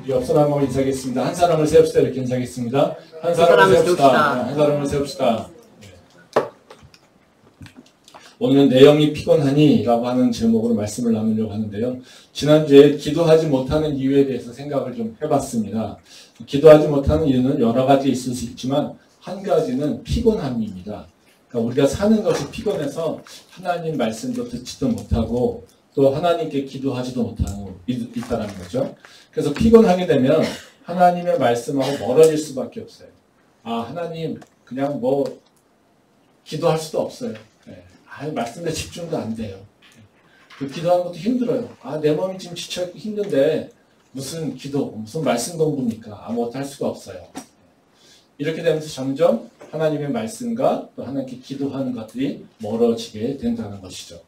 우리 옆 사람하고 인사하겠습니다. 한 사람을 세웁시다. 이렇게 인사하겠습니다. 한 사람을 세웁시다. 한 사람을 세웁시다. 오늘은 내용이 피곤하니 라고 하는 제목으로 말씀을 나누려고 하는데요. 지난주에 기도하지 못하는 이유에 대해서 생각을 좀 해봤습니다. 기도하지 못하는 이유는 여러 가지 있을 수 있지만 한 가지는 피곤함입니다. 그러니까 우리가 사는 것이 피곤해서 하나님 말씀도 듣지도 못하고 또 하나님께 기도하지도 못하고 있다는 거죠. 그래서 피곤하게 되면 하나님의 말씀하고 멀어질 수밖에 없어요. 하나님 그냥 기도할 수도 없어요. 말씀에 집중도 안 돼요. 기도하는 것도 힘들어요. 내 몸이 지금 지쳐있고 힘든데 무슨 기도, 무슨 말씀 공부입니까? 아무것도 할 수가 없어요. 이렇게 되면서 점점 하나님의 말씀과 또 하나님께 기도하는 것들이 멀어지게 된다는 것이죠.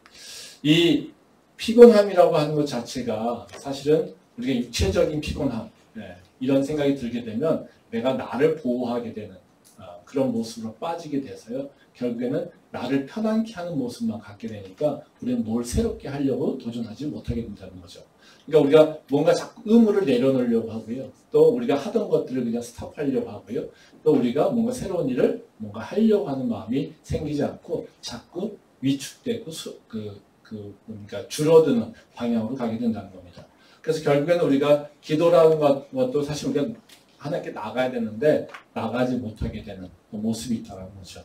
이 피곤함이라고 하는 것 자체가 사실은 우리가 육체적인 피곤함, 이런 생각이 들게 되면 내가 나를 보호하게 되는 그런 모습으로 빠지게 돼서요. 결국에는 나를 편안케 하는 모습만 갖게 되니까 우리는 뭘 새롭게 하려고 도전하지 못하게 된다는 거죠. 그러니까 우리가 뭔가 자꾸 의무를 내려놓으려고 하고요. 또 우리가 하던 것들을 그냥 스탑하려고 하고요. 또 우리가 뭔가 새로운 일을 뭔가 하려고 하는 마음이 생기지 않고 자꾸 위축되고 그러니까 줄어드는 방향으로 가게 된다는 겁니다. 그래서 결국에는 우리가 기도라는 것도 사실 우리가 하나님께 나가야 되는데 나가지 못하게 되는 모습이 있다는 거죠.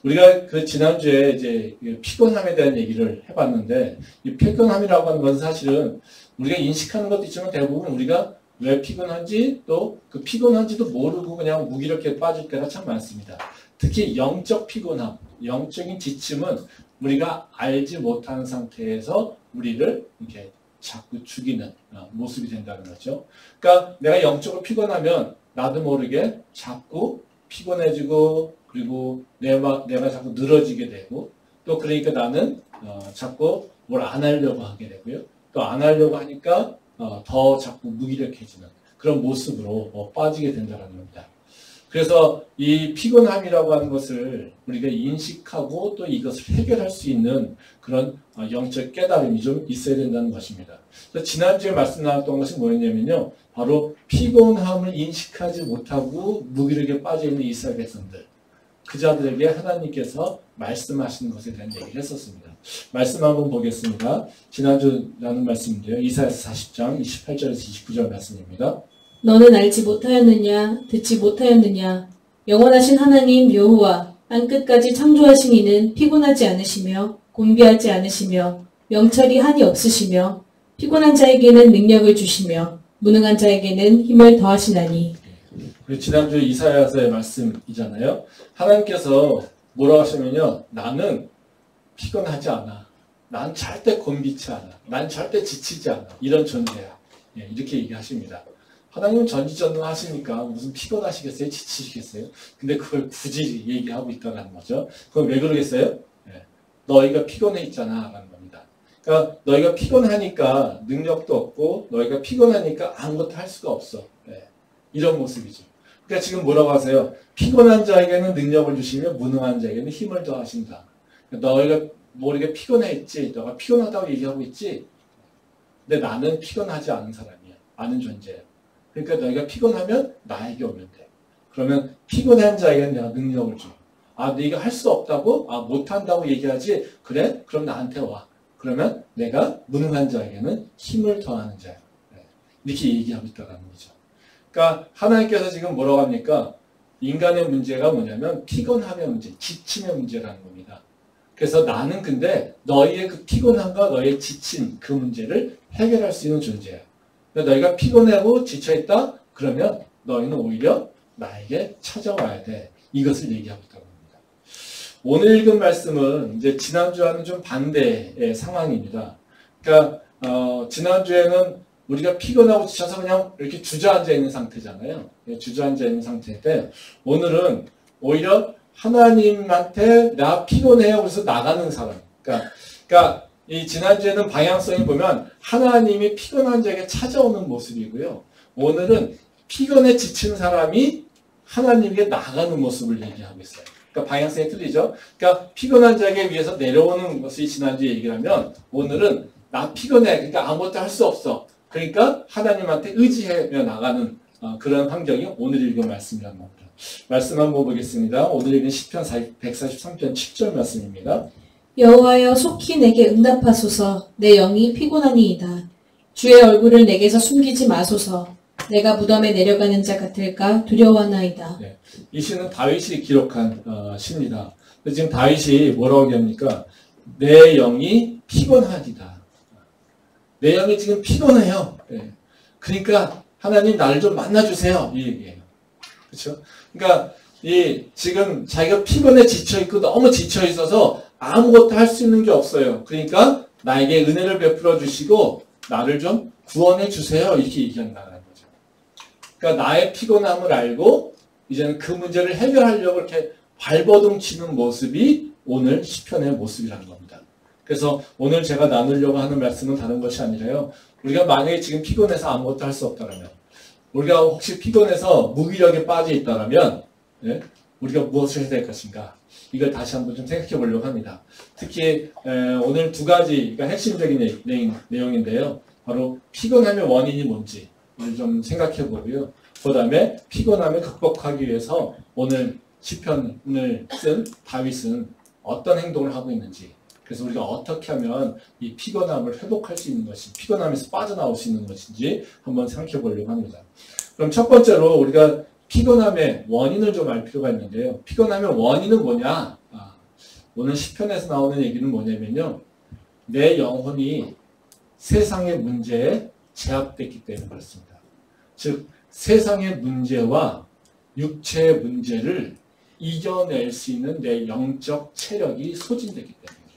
우리가 지난주에 이제 피곤함에 대한 얘기를 해봤는데 이 피곤함이라고 하는 것은 사실은 우리가 인식하는 것도 있지만 대부분 우리가 왜 피곤한지 또 그 피곤한지도 모르고 그냥 무기력하게 빠질 때가 참 많습니다. 특히 영적 피곤함, 영적인 지침은 우리가 알지 못하는 상태에서 우리를 이렇게 자꾸 죽이는 모습이 된다는 거죠. 그러니까 내가 영적으로 피곤하면 나도 모르게 자꾸 피곤해지고 그리고 내가 자꾸 늘어지게 되고 또 그러니까 나는 자꾸 뭘 안 하려고 하게 되고요. 또 안 하려고 하니까 더 자꾸 무기력해지는 그런 모습으로 빠지게 된다는 겁니다. 그래서 이 피곤함이라고 하는 것을 우리가 인식하고 또 이것을 해결할 수 있는 그런 영적 깨달음이 좀 있어야 된다는 것입니다. 지난주에 말씀 나눴던 것이 뭐였냐면요. 바로 피곤함을 인식하지 못하고 무기력에 빠져있는 이스라엘 백성들. 그 자들에게 하나님께서 말씀하시는 것에 대한 얘기를 했었습니다. 말씀 한번 보겠습니다. 지난주 나눈 말씀인데요. 이사야서 40장 28절에서 29절 말씀입니다. 너는 알지 못하였느냐 듣지 못하였느냐 영원하신 하나님 여호와 땅끝까지 창조하신 이는 피곤하지 않으시며 곤비하지 않으시며 명철이 한이 없으시며 피곤한 자에게는 능력을 주시며 무능한 자에게는 힘을 더하시나니. 지난주 이사야서의 말씀이잖아요. 하나님께서 뭐라고 하시면요. 나는 피곤하지 않아. 난 절대 곤비치 않아. 난 절대 지치지 않아. 이런 존재야. 이렇게 얘기하십니다. 하나님은 전지전능하시니까 무슨 피곤하시겠어요? 지치시겠어요? 근데 그걸 굳이 얘기하고 있다는 거죠. 그럼 왜 그러겠어요? 너희가 피곤해 있잖아 라는 겁니다. 그러니까 너희가 피곤하니까 능력도 없고 너희가 피곤하니까 아무것도 할 수가 없어. 이런 모습이죠. 그러니까 지금 뭐라고 하세요? 피곤한 자에게는 능력을 주시며 무능한 자에게는 힘을 더하신다. 그러니까 너희가 모르게 피곤했지. 너가 피곤하다고 얘기하고 있지. 근데 나는 피곤하지 않은 사람이야. 아는 존재야. 그러니까 너희가 피곤하면 나에게 오면 돼. 그러면 피곤한 자에게는 내가 능력을 줘. 네가 할 수 없다고? 못한다고 얘기하지? 그래? 그럼 나한테 와. 그러면 내가 무능한 자에게는 힘을 더하는 자야. 이렇게 얘기하고 있다는 거죠. 그러니까 하나님께서 지금 뭐라고 합니까? 인간의 문제가 뭐냐면 피곤함의 문제, 지침의 문제라는 겁니다. 그래서 나는 근데 너희의 그 피곤함과 너희의 지침 그 문제를 해결할 수 있는 존재야. 너희가 피곤하고 지쳐있다? 그러면 너희는 오히려 나에게 찾아와야 돼. 이것을 얘기하고 있다고 합니다. 오늘 읽은 말씀은 이제 지난주와는 좀 반대의 상황입니다. 그러니까 지난주에는 우리가 피곤하고 지쳐서 그냥 이렇게 주저앉아 있는 상태잖아요. 주저앉아 있는 상태인데 오늘은 오히려 하나님한테 나 피곤해요. 그래서 나가는 사람. 그러니까 이 지난주에는 방향성이 보면 하나님이 피곤한 자에게 찾아오는 모습이고요. 오늘은 피곤에 지친 사람이 하나님에게 나가는 모습을 얘기하고 있어요. 그러니까 방향성이 틀리죠. 그러니까 피곤한 자에게 위해서 내려오는 것이 지난주에 얘기를 하면 오늘은 나 피곤해. 그러니까 아무것도 할 수 없어. 그러니까 하나님한테 의지하며 나가는 그런 환경이 오늘 읽은 말씀이라는 겁니다. 말씀 한번 보겠습니다. 오늘 읽은 시편 143편 7절 말씀입니다. 여호와여 속히 내게 응답하소서. 내 영이 피곤하니이다. 주의 얼굴을 내게서 숨기지 마소서. 내가 무덤에 내려가는 자 같을까 두려워하나이다. 네, 이 시는 다윗이 기록한 시입니다. 지금 다윗이 뭐라고 얘기합니까? 내 영이 피곤하리다. 내 영이 지금 피곤해요. 네. 그러니까 하나님 나를 좀 만나주세요. 이 얘기예요. 그렇죠? 그러니까 지금 자기가 피곤해 지쳐 있고 너무 지쳐 있어서 아무것도 할 수 있는 게 없어요. 그러니까 나에게 은혜를 베풀어 주시고 나를 좀 구원해 주세요. 이렇게 얘기한다는 거죠. 그러니까 나의 피곤함을 알고 이제는 그 문제를 해결하려고 이렇게 발버둥 치는 모습이 오늘 시편의 모습이라는 겁니다. 그래서 오늘 제가 나누려고 하는 말씀은 다른 것이 아니라요. 우리가 만약에 지금 피곤해서 아무것도 할 수 없다면, 우리가 혹시 피곤해서 무기력에 빠져 있다면, 예? 우리가 무엇을 해야 될 것인가? 이걸 다시 한번 좀 생각해 보려고 합니다. 특히 오늘 두 가지가 핵심적인 내용인데요. 바로 피곤함의 원인이 뭔지 좀 생각해 보고요. 그 다음에 피곤함을 극복하기 위해서 오늘 시편을 쓴 다윗은 어떤 행동을 하고 있는지, 그래서 우리가 어떻게 하면 이 피곤함을 회복할 수 있는 것인지, 피곤함에서 빠져나올 수 있는 것인지 한번 생각해 보려고 합니다. 그럼 첫 번째로 우리가 피곤함의 원인을 좀 알 필요가 있는데요. 피곤함의 원인은 뭐냐? 오늘 시편에서 나오는 얘기는 뭐냐면요. 내 영혼이 세상의 문제에 제압됐기 때문에 그렇습니다. 즉 세상의 문제와 육체의 문제를 이겨낼 수 있는 내 영적 체력이 소진되기 때문이에요.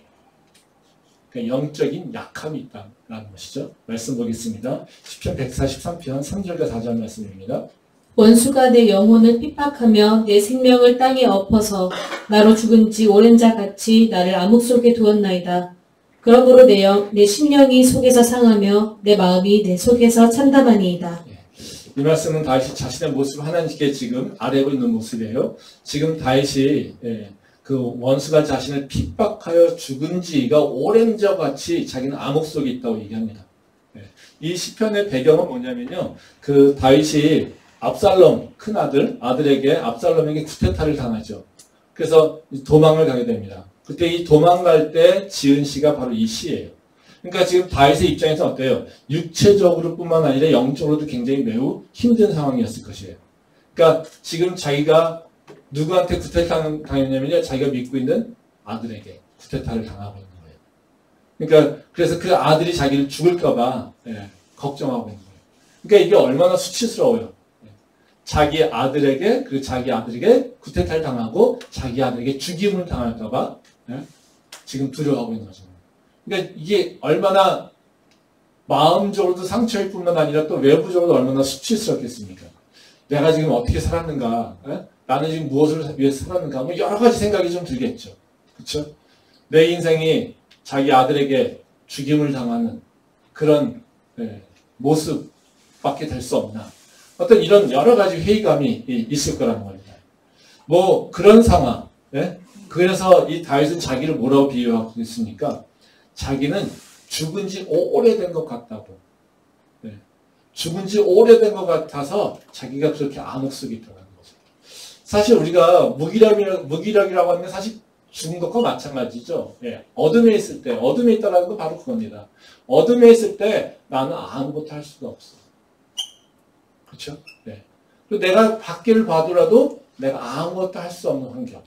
그러니까 영적인 약함이 있다는 것이죠. 말씀 보겠습니다. 시편 143편 3절과 4절 말씀입니다. 원수가 내 영혼을 핍박하며 내 생명을 땅에 엎어서 나로 죽은 지 오랜 자 같이 나를 암흑 속에 두었나이다. 그러므로 내 심령이 속에서 상하며 내 마음이 내 속에서 참담하니이다. 이 말씀은 다윗이 자신의 모습을 하나님께 지금 아뢰고 있는 모습이에요. 지금 다윗이 그 원수가 자신을 핍박하여 죽은 지가 오랜 자 같이 자기는 암흑 속에 있다고 얘기합니다. 이 시편의 배경은 뭐냐면요. 그 다윗이 압살롬 아들에게 압살롬에게 쿠데타를 당하죠. 그래서 도망을 가게 됩니다. 그때 이 도망갈 때 지은 시가 바로 이 시예요. 그러니까 지금 다윗의 입장에서 어때요? 육체적으로 뿐만 아니라 영적으로도 굉장히 매우 힘든 상황이었을 것이에요. 그러니까 지금 자기가 누구한테 쿠데타를 당했냐면요. 자기가 믿고 있는 아들에게 쿠데타를 당하고 있는 거예요. 그러니까 그래서 그 아들이 자기를 죽을까봐 걱정하고 있는 거예요. 그러니까 이게 얼마나 수치스러워요. 자기 아들에게 쿠데타를 당하고 자기 아들에게 죽임을 당할까봐 지금 두려워하고 있는 거죠. 그러니까 이게 얼마나 마음적으로도 상처일 뿐만 아니라 또 외부적으로도 얼마나 수치스럽겠습니까? 내가 지금 어떻게 살았는가? 나는 지금 무엇을 위해서 살았는가? 뭐 여러 가지 생각이 좀 들겠죠. 그렇죠? 내 인생이 자기 아들에게 죽임을 당하는 그런 모습밖에 될 수 없나? 어떤 이런 여러 가지 회의감이 있을 거라는 겁니다. 뭐 그런 상황. 그래서 이 다윗은 자기를 뭐라고 비유하고 있습니까? 자기는 죽은 지 오래된 것 같다고. 죽은 지 오래된 것 같아서 자기가 그렇게 암흑 속에 있다는 거죠. 사실 우리가 무기력이라고 하는 건 사실 죽은 것과 마찬가지죠. 어둠에 있을 때, 어둠에 있다는 건 바로 그겁니다. 어둠에 있을 때 나는 아무것도 할 수가 없어. 그렇죠? 그리고 내가 밖을 봐더라도 내가 아무것도 할 수 없는 환경.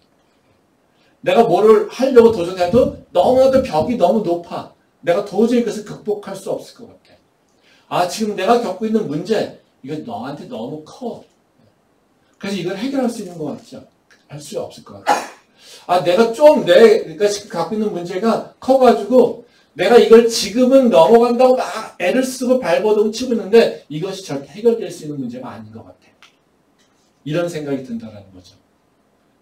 내가 뭐를 하려고 도전해도 너무나도 벽이 너무 높아. 내가 도저히 그것을 극복할 수 없을 것 같아. 지금 내가 겪고 있는 문제, 이거 너한테 너무 커. 그래서 이걸 해결할 수 있는 것 같죠? 할 수 없을 것 같아. 내가 지금 갖고 있는 문제가 커가지고 내가 이걸 지금은 넘어간다고 막 애를 쓰고 발버둥 치고 있는데 이것이 절대 해결될 수 있는 문제가 아닌 것 같아. 이런 생각이 든다는 거죠.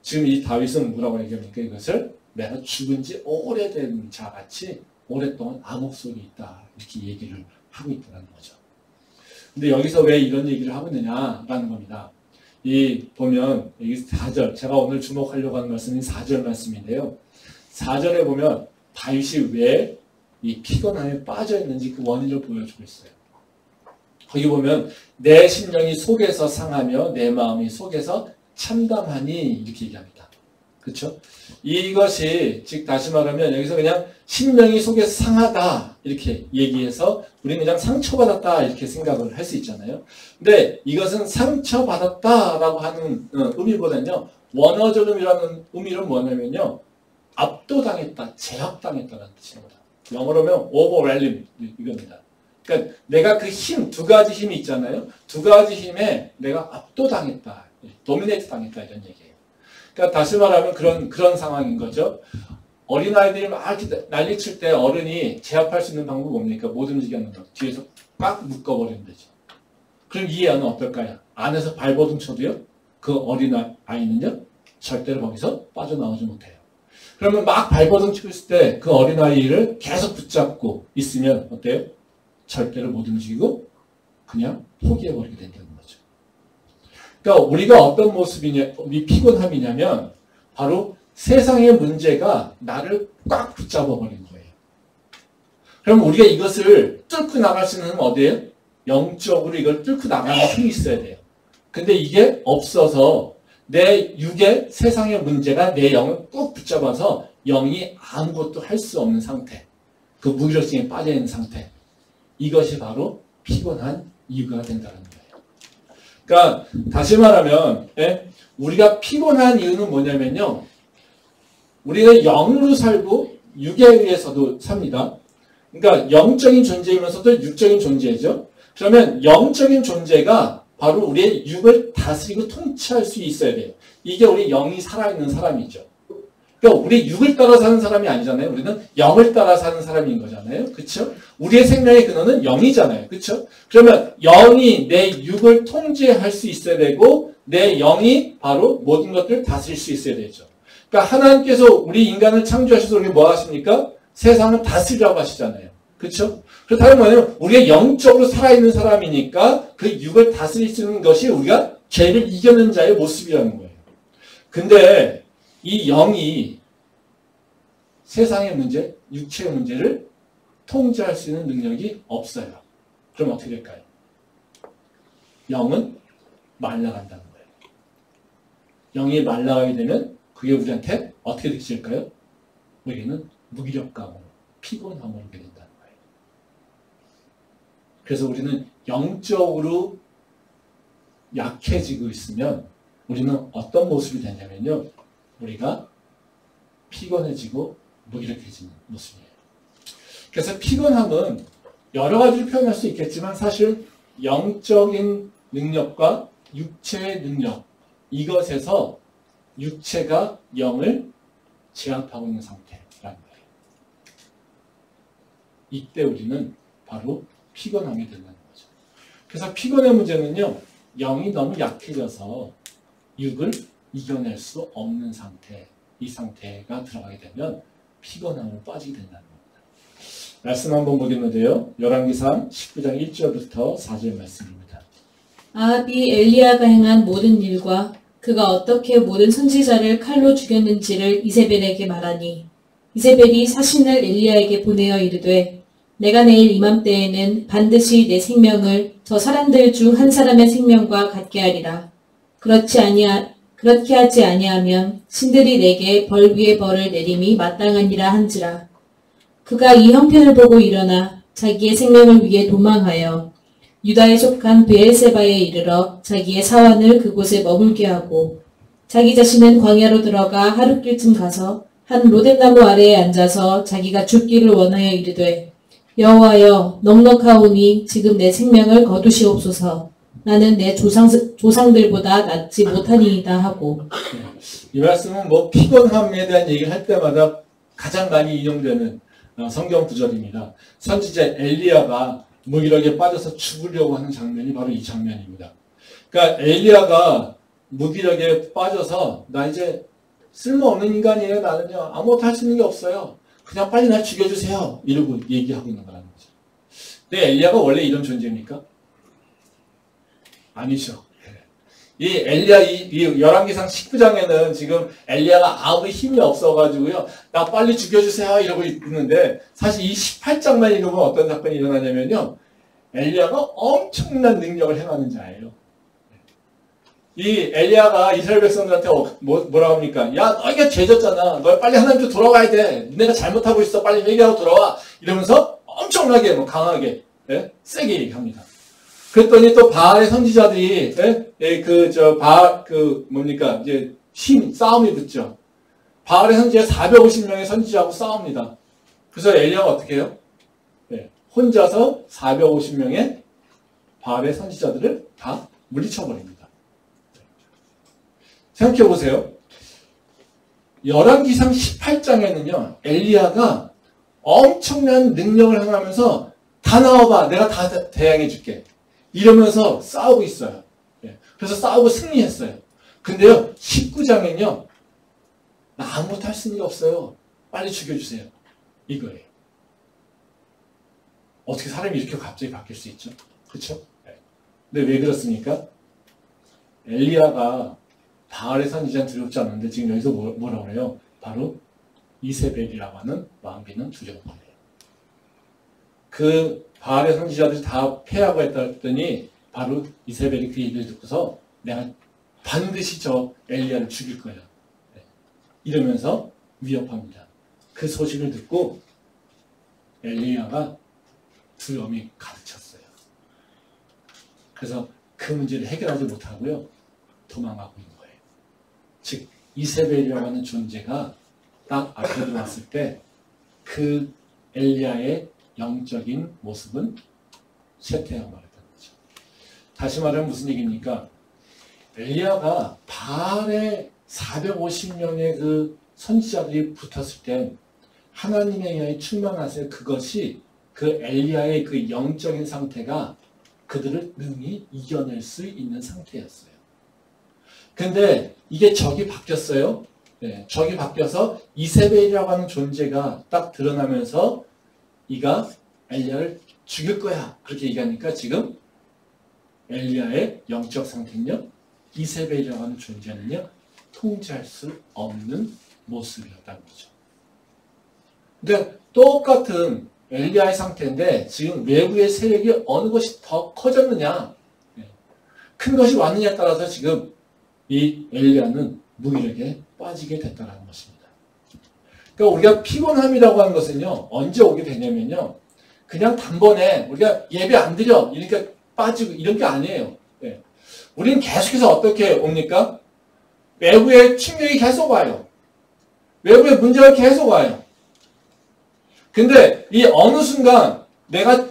지금 이 다윗은 뭐라고 얘기합니까? 이것을 내가 죽은 지 오래된 자같이 오랫동안 암흑 속에 있다. 이렇게 얘기를 하고 있다는 거죠. 근데 여기서 왜 이런 얘기를 하고 있느냐라는 겁니다. 보면 여기 4절, 제가 오늘 주목하려고 하는 말씀이 4절 말씀인데요. 4절에 보면 다윗이 왜 이 피곤함에 빠져 있는지 그 원인을 보여주고 있어요. 거기 보면 내 심령이 속에서 상하며 내 마음이 속에서 참담하니 이렇게 얘기합니다. 그렇죠? 이것이 즉 다시 말하면 여기서 그냥 심령이 속에서 상하다 이렇게 얘기해서 우리는 그냥 상처받았다 이렇게 생각을 할 수 있잖아요. 근데 이것은 상처받았다라고 하는 의미보다는요. 원어적 의미는 뭐냐면요. 압도당했다, 제압당했다는 뜻입니다. 영어로 하면 overwhelmed 이겁니다. 그러니까 내가 그 힘, 두 가지 힘이 있잖아요. 두 가지 힘에 내가 압도당했다, 도미네이트 당했다 이런 얘기예요. 그러니까 다시 말하면 그런 상황인 거죠. 어린아이들이 막 이렇게 난리칠 때 어른이 제압할 수 있는 방법이 뭡니까? 못 움직이게 하는 거. 뒤에서 꽉 묶어버리면 되죠. 그럼 이 애는 어떨까요? 안에서 발버둥 쳐도요. 그 어린아이는요. 절대로 거기서 빠져나오지 못해요. 그러면 막 발버둥 치고 있을 때 그 어린아이를 계속 붙잡고 있으면 어때요? 절대로 못 움직이고 그냥 포기해버리게 된다는 거죠. 그러니까 우리가 어떤 모습이냐, 우리 피곤함이냐면 바로 세상의 문제가 나를 꽉 붙잡아버린 거예요. 그럼 우리가 이것을 뚫고 나갈 수 있는 힘은 어디예요? 영적으로 이걸 뚫고 나가는 힘이 있어야 돼요. 근데 이게 없어서 내 육의 세상의 문제가 내 영을 꼭 붙잡아서 영이 아무것도 할 수 없는 상태. 그 무기력증에 빠져있는 상태. 이것이 바로 피곤한 이유가 된다는 거예요. 그러니까 다시 말하면 우리가 피곤한 이유는 뭐냐면요. 우리는 영으로 살고 육에 의해서도 삽니다. 그러니까 영적인 존재이면서도 육적인 존재죠. 그러면 영적인 존재가 바로 우리의 육을 다스리고 통치할 수 있어야 돼요. 이게 우리 영이 살아있는 사람이죠. 그러니까 우리 육을 따라 사는 사람이 아니잖아요. 우리는 영을 따라 사는 사람인 거잖아요. 그렇죠? 우리의 생명의 근원은 영이잖아요. 그렇죠? 그러면 영이 내 육을 통제할 수 있어야 되고 내 영이 바로 모든 것들을 다스릴 수 있어야 되죠. 그러니까 하나님께서 우리 인간을 창조하셔서 우리 뭐 하십니까? 세상을 다스리라고 하시잖아요. 그렇죠? 그렇다면 뭐냐면 우리가 영적으로 살아있는 사람이니까 그 육을 다스릴 수 있는 것이 우리가 죄를 이겨낸 자의 모습이라는 거예요. 근데 이 영이 세상의 문제, 육체의 문제를 통제할 수 있는 능력이 없어요. 그럼 어떻게 될까요? 영은 말라간다는 거예요. 영이 말라가게 되면 그게 우리한테 어떻게 느껴질까요? 우리는 무기력감으로, 피곤함으로 오게 된다는 거예요. 그래서 우리는 영적으로 약해지고 있으면 우리는 어떤 모습이 되냐면요. 우리가 피곤해지고 무기력해지는 모습이에요. 그래서 피곤함은 여러 가지로 표현할 수 있겠지만 사실 영적인 능력과 육체의 능력, 이것에서 육체가 영을 제압하고 있는 상태라는 거예요. 이때 우리는 바로 피곤하게 된다는 거죠. 그래서 피곤의 문제는요. 영이 너무 약해져서 육을 이겨낼 수 없는 상태, 이 상태가 들어가게 되면 피곤함으로 빠지게 된다는 겁니다. 말씀 한번 보겠는데요. 열왕기상 19장 1절부터 4절 말씀입니다. 아합이 엘리야가 행한 모든 일과 그가 어떻게 모든 선지자를 칼로 죽였는지를 이세벨에게 말하니 이세벨이 사신을 엘리야에게 보내어 이르되 내가 내일 이맘때에는 반드시 내 생명을 저 사람들 중 한 사람의 생명과 같게 하리라. 그렇게 하지 아니하면 신들이 내게 벌 위에 벌을 내림이 마땅하니라 한지라. 그가 이 형편을 보고 일어나 자기의 생명을 위해 도망하여 유다에 속한 베엘세바에 이르러 자기의 사환을 그곳에 머물게 하고 자기 자신은 광야로 들어가 하룻길쯤 가서 한 로뎀나무 아래에 앉아서 자기가 죽기를 원하여 이르되 여호와여 넉넉하오니 지금 내 생명을 거두시옵소서. 나는 내 조상들보다 낫지 못하니이다 하고. 이 말씀은 뭐 피곤함에 대한 얘기를 할 때마다 가장 많이 인용되는 성경 구절입니다. 선지자 엘리야가 무기력에 빠져서 죽으려고 하는 장면이 바로 이 장면입니다. 그러니까 엘리야가 무기력에 빠져서 나 이제 쓸모없는 인간이에요. 나는요 아무것도 할 수 있는 게 없어요. 그냥 빨리 날 죽여주세요. 이러고 얘기하고 있는 거라는 거죠. 근데 엘리야가 원래 이런 존재입니까? 아니죠. 이 엘리야, 이 열왕기상 19장에는 지금 엘리야가 아무 힘이 없어가지고요. 나 빨리 죽여주세요. 이러고 있는데, 사실 이 18장만 읽으면 어떤 사건이 일어나냐면요. 엘리야가 엄청난 능력을 행하는 자예요. 이 엘리야가 이스라엘 백성들한테 뭐라고 합니까? 야, 너희가 죄졌잖아. 너 빨리 하나님께 돌아와야 돼. 내가 잘못하고 있어. 빨리 회개하고 돌아와. 이러면서 엄청나게 강하게 세게 얘기합니다. 그랬더니 또 바알의 선지자들이 이제 싸움이 붙죠. 바알의 선지자 450명의 선지자하고 싸웁니다. 그래서 엘리야가 어떻게 해요? 혼자서 450명의 바알의 선지자들을 다 물리쳐버립니다. 생각해 보세요. 열왕기상 18장에는요, 엘리야가 엄청난 능력을 행하면서 다 나와봐. 내가 다 대항해 줄게. 이러면서 싸우고 있어요. 그래서 싸우고 승리했어요. 근데요, 19장에는요, 나 아무것도 할 수 있는 게 없어요. 빨리 죽여주세요. 이거예요. 어떻게 사람이 이렇게 갑자기 바뀔 수 있죠? 그렇죠? 근데 왜 그렇습니까? 엘리야가 바알의 선지자는 두렵지 않는데 지금 여기서 뭐라고 그래요? 바로 이세벨이라고 하는 왕비는 두려운 거예요. 그 바알의 선지자들이 다 패하고 했더니 바로 이세벨이 그 얘기를 듣고서 내가 반드시 저 엘리야를 죽일 거야. 이러면서 위협합니다. 그 소식을 듣고 엘리야가 두려움이 가득 찼어요. 그래서 그 문제를 해결하지 못하고요. 도망가고 있는 거예요. 즉 이세벨이라고 하는 존재가 딱 앞에 들어왔을 때 그 엘리야의 영적인 모습은 쇠퇴하고 말했다는 거죠. 다시 말하면 무슨 얘기입니까? 엘리야가 바알의 450명의 그 선지자들이 붙었을 때 하나님에 의해 충만하세요. 그것이 그 엘리야의 그 영적인 상태가 그들을 능히 이겨낼 수 있는 상태였어요. 근데 이게 적이 바뀌었어요. 적이 바뀌어서 이세벨이라고 하는 존재가 딱 드러나면서 이가 엘리야를 죽일 거야. 그렇게 얘기하니까 지금 엘리야의 영적 상태는요. 이세벨이라고 하는 존재는요. 통제할 수 없는 모습이었다는 거죠. 근데 똑같은 엘리야의 상태인데 지금 외부의 세력이 어느 것이 더 커졌느냐, 큰 것이 왔느냐에 따라서 지금 이 엘리야는 무기력에 빠지게 됐다는 것입니다. 그러니까 우리가 피곤함이라고 하는 것은요, 언제 오게 되냐면요, 그냥 단번에 우리가 예배 안 드려 이러니까 빠지고 이런 게 아니에요. 우리는 계속해서 어떻게 옵니까? 외부의 충격이 계속 와요. 외부의 문제가 계속 와요. 근데 이 어느 순간 내가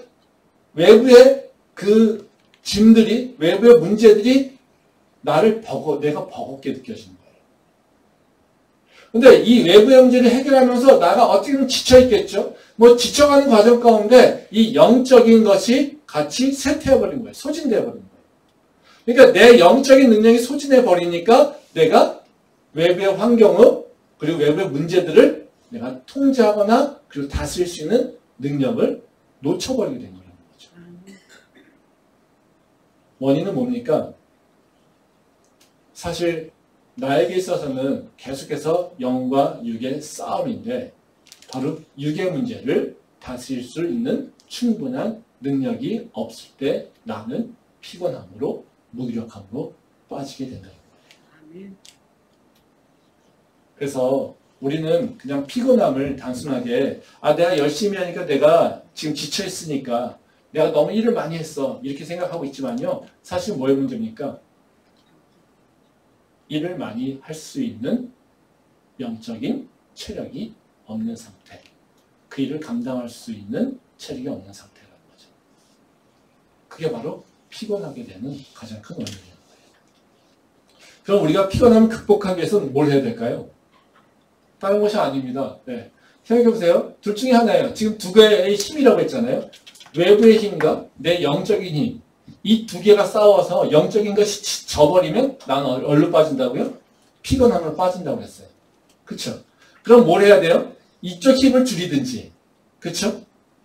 외부의 그 짐들이, 외부의 문제들이 내가 버겁게 느껴지는 거예요. 근데 이 외부의 문제를 해결하면서 나가 어떻게든 지쳐있겠죠? 지쳐가는 과정 가운데 이 영적인 것이 같이 쇠퇴해버린 거예요. 소진되어버린 거예요. 그러니까 내 영적인 능력이 소진해버리니까 내가 외부의 환경을, 그리고 외부의 문제들을 내가 통제하거나 그리고 다스릴 수 있는 능력을 놓쳐버리게 된 거라는 거죠. 원인은 뭡니까? 사실 나에게 있어서는 계속해서 영과 육의 싸움인데 바로 육의 문제를 다스릴 수 있는 충분한 능력이 없을 때 나는 피곤함으로 무기력함으로 빠지게 된다는 거예요. 그래서 우리는 그냥 피곤함을 단순하게 내가 열심히 하니까 내가 지금 지쳐있으니까 내가 너무 일을 많이 했어 이렇게 생각하고 있지만요. 사실 뭐의 문제입니까? 일을 많이 할 수 있는 영적인 체력이 없는 상태. 그 일을 감당할 수 있는 체력이 없는 상태라는 거죠. 그게 바로 피곤하게 되는 가장 큰 원인인 거예요. 그럼 우리가 피곤함을 극복하기 위해서는 뭘 해야 될까요? 다른 것이 아닙니다. 생각해보세요. 둘 중에 하나예요. 지금 두 개의 힘이라고 했잖아요. 외부의 힘과 내 영적인 힘. 이 두 개가 싸워서 영적인 것이 져버리면 나는 어디로 빠진다고요? 피곤함으로 빠진다고 했어요. 그쵸? 그럼 뭘 해야 돼요? 이쪽 힘을 줄이든지. 그쵸?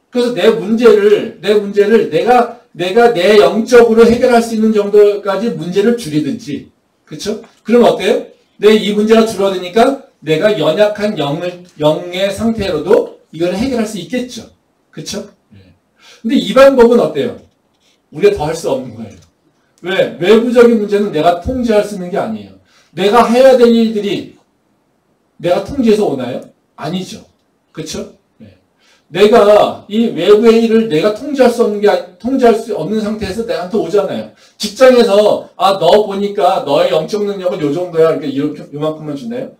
그래서 내 문제를 내가 내 영적으로 해결할 수 있는 정도까지 문제를 줄이든지. 그쵸? 그럼 어때요? 내 이 문제가 줄어드니까 내가 연약한 영의 상태로도 이걸 해결할 수 있겠죠. 그쵸? 근데 이 방법은 어때요? 우리가 더 할 수 없는 거예요. 왜? 외부적인 문제는 내가 통제할 수 있는 게 아니에요. 내가 해야 될 일들이 내가 통제해서 오나요? 아니죠. 그렇죠? 네. 내가 이 외부의 일을 내가 통제할 수 없는 상태에서 내한테 오잖아요. 직장에서 너 보니까 너의 영적 능력은 요 정도야. 이렇게 요만큼만 주나요?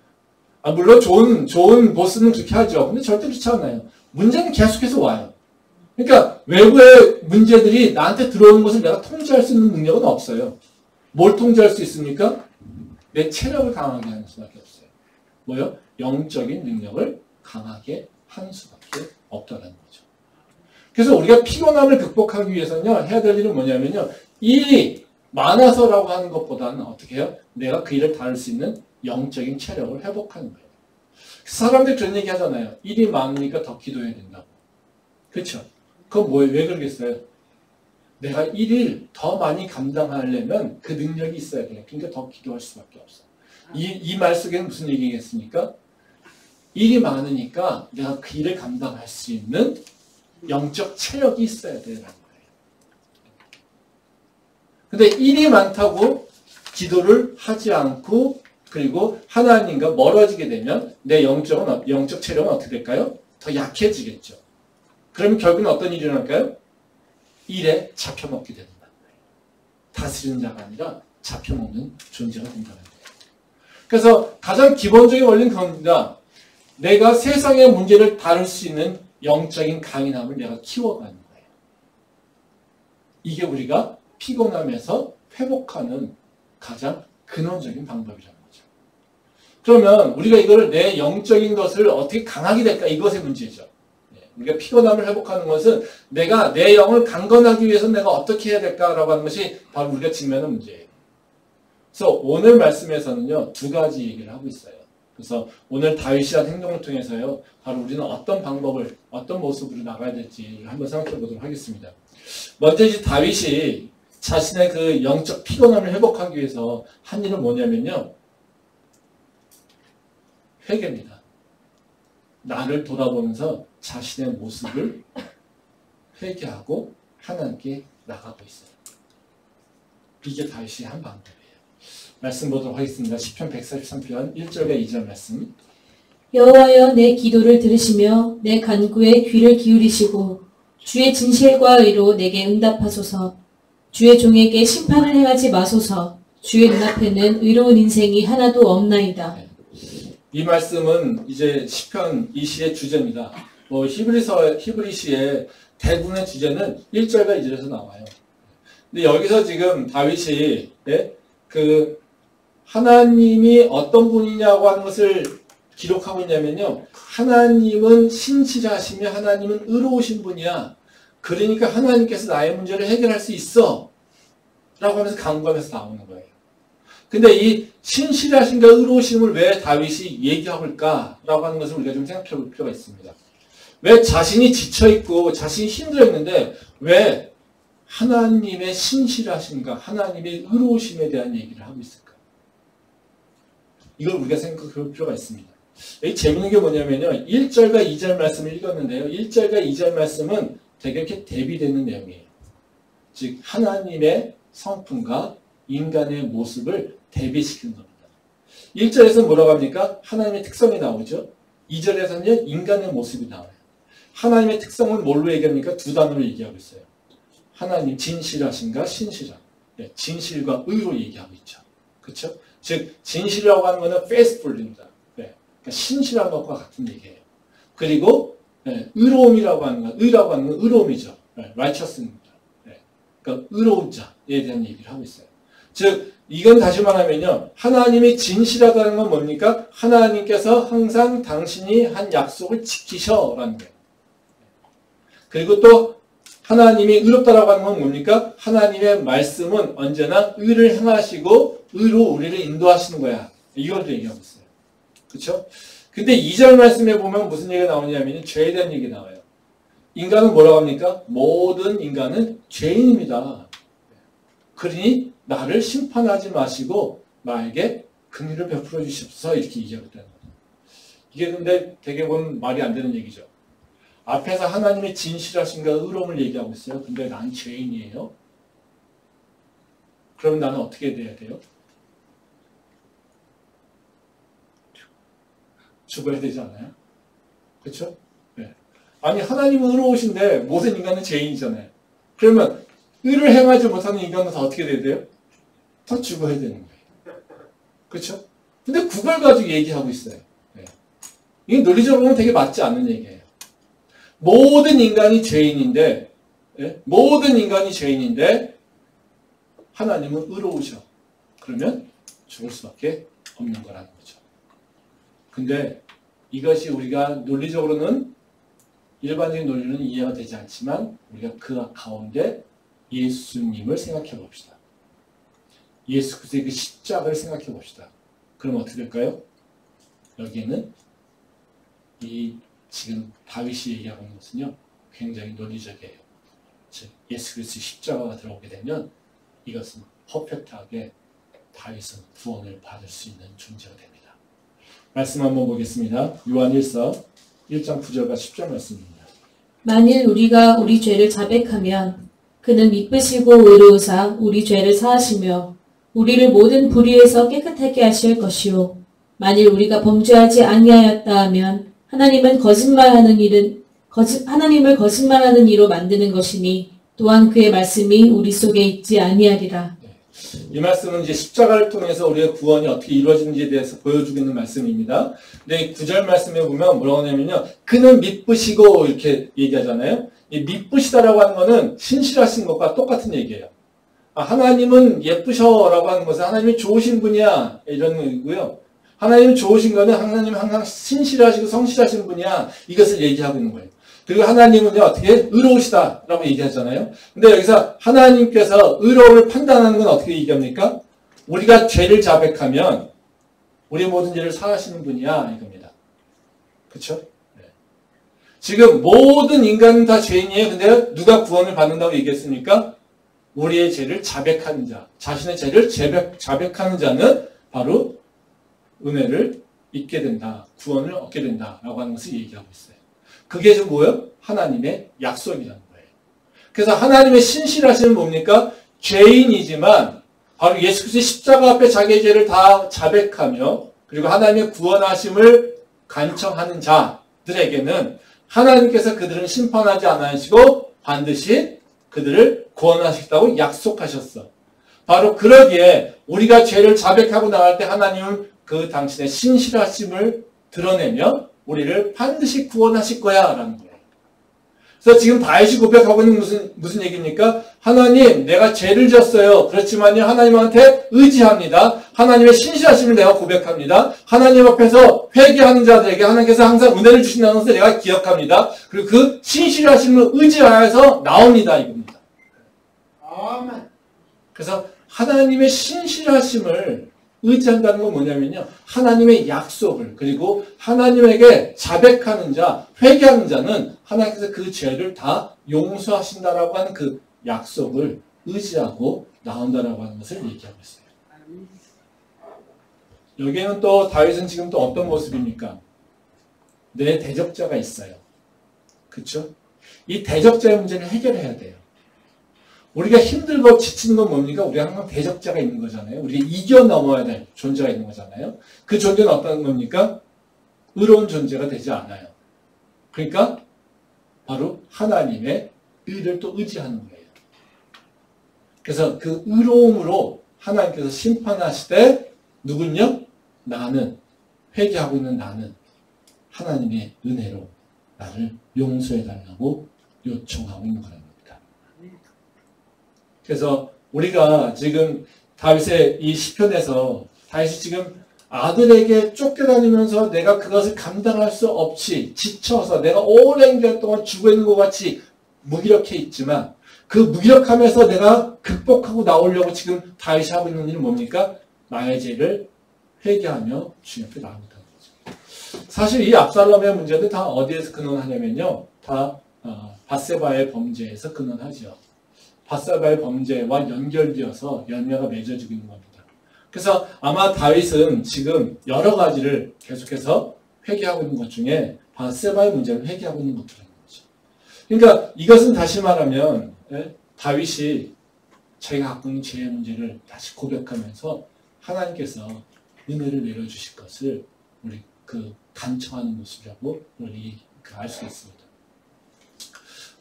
물론 좋은 보스는 그렇게 하죠. 근데 절대 그렇지 않아요. 문제는 계속해서 와요. 그러니까 외부의 문제들이 나한테 들어오는 것을 내가 통제할 수 있는 능력은 없어요. 뭘 통제할 수 있습니까? 내 체력을 강하게 하는 수밖에 없어요. 뭐요? 영적인 능력을 강하게 하는 수밖에 없다는 거죠. 그래서 우리가 피곤함을 극복하기 위해서는요, 해야 될 일은 뭐냐면요, 일이 많아서라고 하는 것보다는 어떻게 해요? 내가 그 일을 다룰 수 있는 영적인 체력을 회복하는 거예요. 사람들이 그런 얘기 하잖아요. 일이 많으니까 더 기도해야 된다고. 그렇죠? 그건 뭐예요? 왜 그러겠어요? 내가 일을 더 많이 감당하려면 그 능력이 있어야 돼요. 그러니까 더 기도할 수밖에 없어. 이 말 속에는 무슨 얘기겠습니까? 일이 많으니까 내가 그 일을 감당할 수 있는 영적 체력이 있어야 되는 거예요. 근데 일이 많다고 기도를 하지 않고 그리고 하나님과 멀어지게 되면 내 영적 체력은 어떻게 될까요? 더 약해지겠죠. 그러면 결국은 어떤 일이 일어날까요? 일에 잡혀먹게 된다. 다스리는 자가 아니라 잡혀먹는 존재가 된다는 거예요. 그래서 가장 기본적인 원리는 그겁니다. 내가 세상의 문제를 다룰 수 있는 영적인 강인함을 내가 키워가는 거예요. 이게 우리가 피곤함에서 회복하는 가장 근원적인 방법이라는 거죠. 그러면 우리가 이거를 내 영적인 것을 어떻게 강하게 될까? 이것의 문제죠. 우리가 피곤함을 회복하는 것은 내가 내 영을 강건하기 위해서 내가 어떻게 해야 될까라고 하는 것이 바로 우리가 직면하는 문제예요. 그래서 오늘 말씀에서는요, 두 가지 얘기를 하고 있어요. 그래서 오늘 다윗이 한 행동을 통해서요, 바로 우리는 어떤 방법을, 어떤 모습으로 나가야 될지 한번 생각해 보도록 하겠습니다. 먼저 이제 다윗이 자신의 그 영적 피곤함을 회복하기 위해서 한 일은 뭐냐면요, 회개입니다. 나를 돌아보면서 자신의 모습을 회개하고 하나님께 나가고 있어요. 이게 다윗이 한 방법이에요. 말씀 보도록 하겠습니다. 시편 143편 1절과 2절 말씀. 여호와여 내 기도를 들으시며 내 간구에 귀를 기울이시고 주의 진실과 의로 내게 응답하소서. 주의 종에게 심판을 행하지 마소서. 주의 눈앞에는 의로운 인생이 하나도 없나이다. 이 말씀은 이제 시편 이 시의 주제입니다. 히브리 시의 대부분의 주제는 1절과 2절에서 나와요. 근데 여기서 지금 다윗이 그 하나님이 어떤 분이냐고 하는 것을 기록하고 있냐면요, 하나님은 신실하시며 하나님은 의로우신 분이야. 그러니까 하나님께서 나의 문제를 해결할 수 있어 라고 하면서 간구하면서 나오는 거예요. 근데 이 신실하신가 의로우심을 왜 다윗이 얘기하고 있을까라고 하는 것을 우리가 좀 생각해 볼 필요가 있습니다. 왜 자신이 지쳐있고 자신이 힘들었는데 왜 하나님의 신실하신가, 하나님의 의로우심에 대한 얘기를 하고 있을까? 이걸 우리가 생각해 볼 필요가 있습니다. 여기 재밌는 게 뭐냐면요, 1절과 2절 말씀을 읽었는데요, 1절과 2절 말씀은 되게 이렇게 대비되는 내용이에요. 즉 하나님의 성품과 인간의 모습을 대비시키는 겁니다. 1절에서는 뭐라고 합니까? 하나님의 특성이 나오죠. 2절에서는 인간의 모습이 나와요. 하나님의 특성은 뭘로 얘기합니까? 두 단어로 얘기하고 있어요. 하나님 진실하신가 신실한. 네, 진실과 의로 얘기하고 있죠. 그렇죠? 즉 진실이라고 하는 것은 faithful입니다. 네, 그러니까 신실한 것과 같은 얘기예요. 그리고 의로움이라고 하는 건, 의라고 하는 건 의로움이죠. righteous입니다. 그러니까 의로운 자에 대한 얘기를 하고 있어요. 즉 이건 다시 말하면요, 하나님이 진실하다는 건 뭡니까? 하나님께서 항상 당신이 한 약속을 지키셔라는 거예요. 그리고 또 하나님이 의롭다라고 하는 건 뭡니까? 하나님의 말씀은 언제나 의를 행하시고 의로 우리를 인도하시는 거야. 이걸 얘기하고 있어요. 그렇죠? 근데 2절 말씀에 보면 무슨 얘기가 나오냐면 죄에 대한 얘기 나와요. 인간은 뭐라고 합니까? 모든 인간은 죄인입니다. 그러니 나를 심판하지 마시고 나에게 긍휼을 베풀어 주십시오. 이렇게 얘기하고 있다는 거예요. 이게 근데 되게 보면 말이 안 되는 얘기죠. 앞에서 하나님의 진실하신가 의로움을 얘기하고 있어요. 근데 난 죄인이에요. 그럼 나는 어떻게 돼야 돼요? 죽어야 되지 않아요? 그렇죠? 네. 아니 하나님은 의로우신데 모든 인간은 죄인이잖아요. 그러면 의를 행하지 못하는 인간은 다 어떻게 돼야 돼요? 다 죽어야 되는 거예요. 그렇죠? 근데 그걸 가지고 얘기하고 있어요. 네. 이게 논리적으로는 되게 맞지 않는 얘기예요. 모든 인간이 죄인인데, 네? 모든 인간이 죄인인데 하나님은 의로우셔. 그러면 죽을 수밖에 없는 거라는 거죠. 근데 이것이 우리가 논리적으로는 일반적인 논리는 이해가 되지 않지만 우리가 그 가운데 예수님을 생각해 봅시다. 예수 그리스도의 그 십자가를 생각해 봅시다. 그럼 어떻게 될까요? 여기에는 이 지금 다윗이 얘기하고 있는 것은요, 굉장히 논리적이에요. 즉 예수 그리스도의 십자가가 들어오게 되면 이것은 퍼펙트하게 다윗은 구원을 받을 수 있는 존재가 됩니다. 말씀 한번 보겠습니다. 요한 1서 1장 9절과 10절 말씀입니다. 만일 우리가 우리 죄를 자백하면 그는 미쁘시고 의로우사 우리 죄를 사하시며 우리를 모든 불의에서 깨끗하게 하실 것이요 만일 우리가 범죄하지 아니하였다 하면 하나님을 거짓말하는 이로 만드는 것이니 또한 그의 말씀이 우리 속에 있지 아니하리라. 이 말씀은 이제 십자가를 통해서 우리의 구원이 어떻게 이루어지는지에 대해서 보여주고 있는 말씀입니다. 근데 9절 말씀에 보면 뭐라고 하냐면요. 그는 미쁘시고 이렇게 얘기하잖아요. 이 미쁘시다라고 하는 것은 신실하신 것과 똑같은 얘기예요. 하나님은 예쁘셔라고 하는 것은 하나님이 좋으신 분이야 이런 의미고요. 하나님이 좋으신 것은 하나님은 항상 신실하시고 성실하신 분이야 이것을 얘기하고 있는 거예요. 그리고 하나님은요 어떻게 의로우시다라고 얘기하잖아요. 근데 여기서 하나님께서 의로움을 판단하는 건 어떻게 얘기합니까? 우리가 죄를 자백하면 우리 모든 죄를 사하시는 분이야 이겁니다. 그렇죠? 네. 지금 모든 인간은 다 죄인이에요. 근데 누가 구원을 받는다고 얘기했습니까? 우리의 죄를 자백하는 자, 자신의 죄를 자백하는 자는 바로 은혜를 잊게 된다, 구원을 얻게 된다라고 하는 것을 얘기하고 있어요. 그게 좀 뭐예요? 하나님의 약속이라는 거예요. 그래서 하나님의 신실하심은 뭡니까? 죄인이지만 바로 예수 그리스도의 십자가 앞에 자기의 죄를 다 자백하며 그리고 하나님의 구원하심을 간청하는 자들에게는 하나님께서 그들은 심판하지 않으시고 반드시 그들을 구원하시겠다고 약속하셨어. 바로 그러기에 우리가 죄를 자백하고 나갈 때 하나님은 그 당신의 신실하심을 드러내며 우리를 반드시 구원하실 거야 라는 거예요. 그래서 지금 다윗이 고백하고 있는 무슨 얘기입니까? 하나님 내가 죄를 졌어요. 그렇지만요 하나님한테 의지합니다. 하나님의 신실하심을 내가 고백합니다. 하나님 앞에서 회개하는 자들에게 하나님께서 항상 은혜를 주신다는 것을 내가 기억합니다. 그리고 그 신실하심을 의지하여서 나옵니다 이겁니다. 그래서 하나님의 신실하심을 의지한다는 건 뭐냐면요. 하나님의 약속을 그리고 하나님에게 자백하는 자, 회개하는 자는 하나님께서 그 죄를 다 용서하신다라고 하는 그 약속을 의지하고 나온다라고 하는 것을 얘기하고 있어요. 여기에는 또 다윗은 지금 또 어떤 모습입니까? 내 대적자가 있어요. 그렇죠? 이 대적자의 문제를 해결해야 돼요. 우리가 힘들고 지치는 건 뭡니까? 우리가 항상 대적자가 있는 거잖아요. 우리가 이겨 넘어야 될 존재가 있는 거잖아요. 그 존재는 어떤 겁니까? 의로운 존재가 되지 않아요. 그러니까 바로 하나님의 의를 또 의지하는 거예요. 그래서 그 의로움으로 하나님께서 심판하실 때 누군요? 나는, 회개하고 있는 나는 하나님의 은혜로 나를 용서해달라고 요청하고 있는 거랍니다. 그래서 우리가 지금 다윗의 이 시편에서 다윗이 지금 아들에게 쫓겨다니면서 내가 그것을 감당할 수 없이 지쳐서 내가 오랜 기간 동안 죽어 있는 것 같이 무기력해 있지만 그 무기력함에서 내가 극복하고 나오려고 지금 다윗이 하고 있는 일은 뭡니까? 나의 죄를 회개하며 주님 앞에 나온다는 거죠. 사실 이 압살롬의 문제도 다 어디에서 근원하냐면요. 다 밧세바의 범죄에서 근원하죠. 밧세바의 범죄와 연결되어서 열매가 맺어지고 있는 겁니다. 그래서 아마 다윗은 지금 여러 가지를 계속해서 회개하고 있는 것 중에 밧세바의 문제를 회개하고 있는 것들인 거죠. 그러니까 이것은 다시 말하면 다윗이 자기가 갖고 있는 죄의 문제를 다시 고백하면서 하나님께서 은혜를 내려주실 것을 우리 간청하는 모습이라고 우리 알 수 있습니다.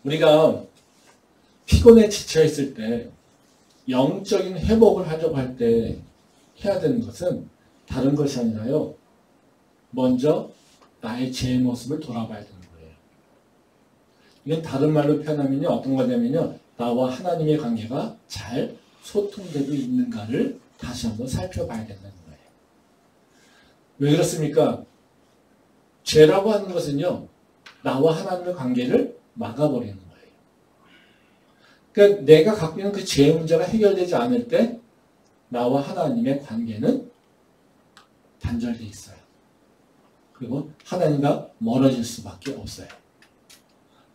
우리가 피곤에 지쳐 있을 때 영적인 회복을 하려고 할 때 해야 되는 것은 다른 것이 아니라요. 먼저 나의 죄의 모습을 돌아봐야 되는 거예요. 이건 다른 말로 표현하면요. 어떤 거냐면요. 나와 하나님의 관계가 잘 소통되고 있는가를 다시 한번 살펴봐야 된다는 거예요. 왜 그렇습니까? 죄라고 하는 것은요. 나와 하나님의 관계를 막아버리는 거예요. 그러니까 내가 갖고 있는 그 죄의 문제가 해결되지 않을 때 나와 하나님의 관계는 단절되어 있어요. 그리고 하나님과 멀어질 수밖에 없어요.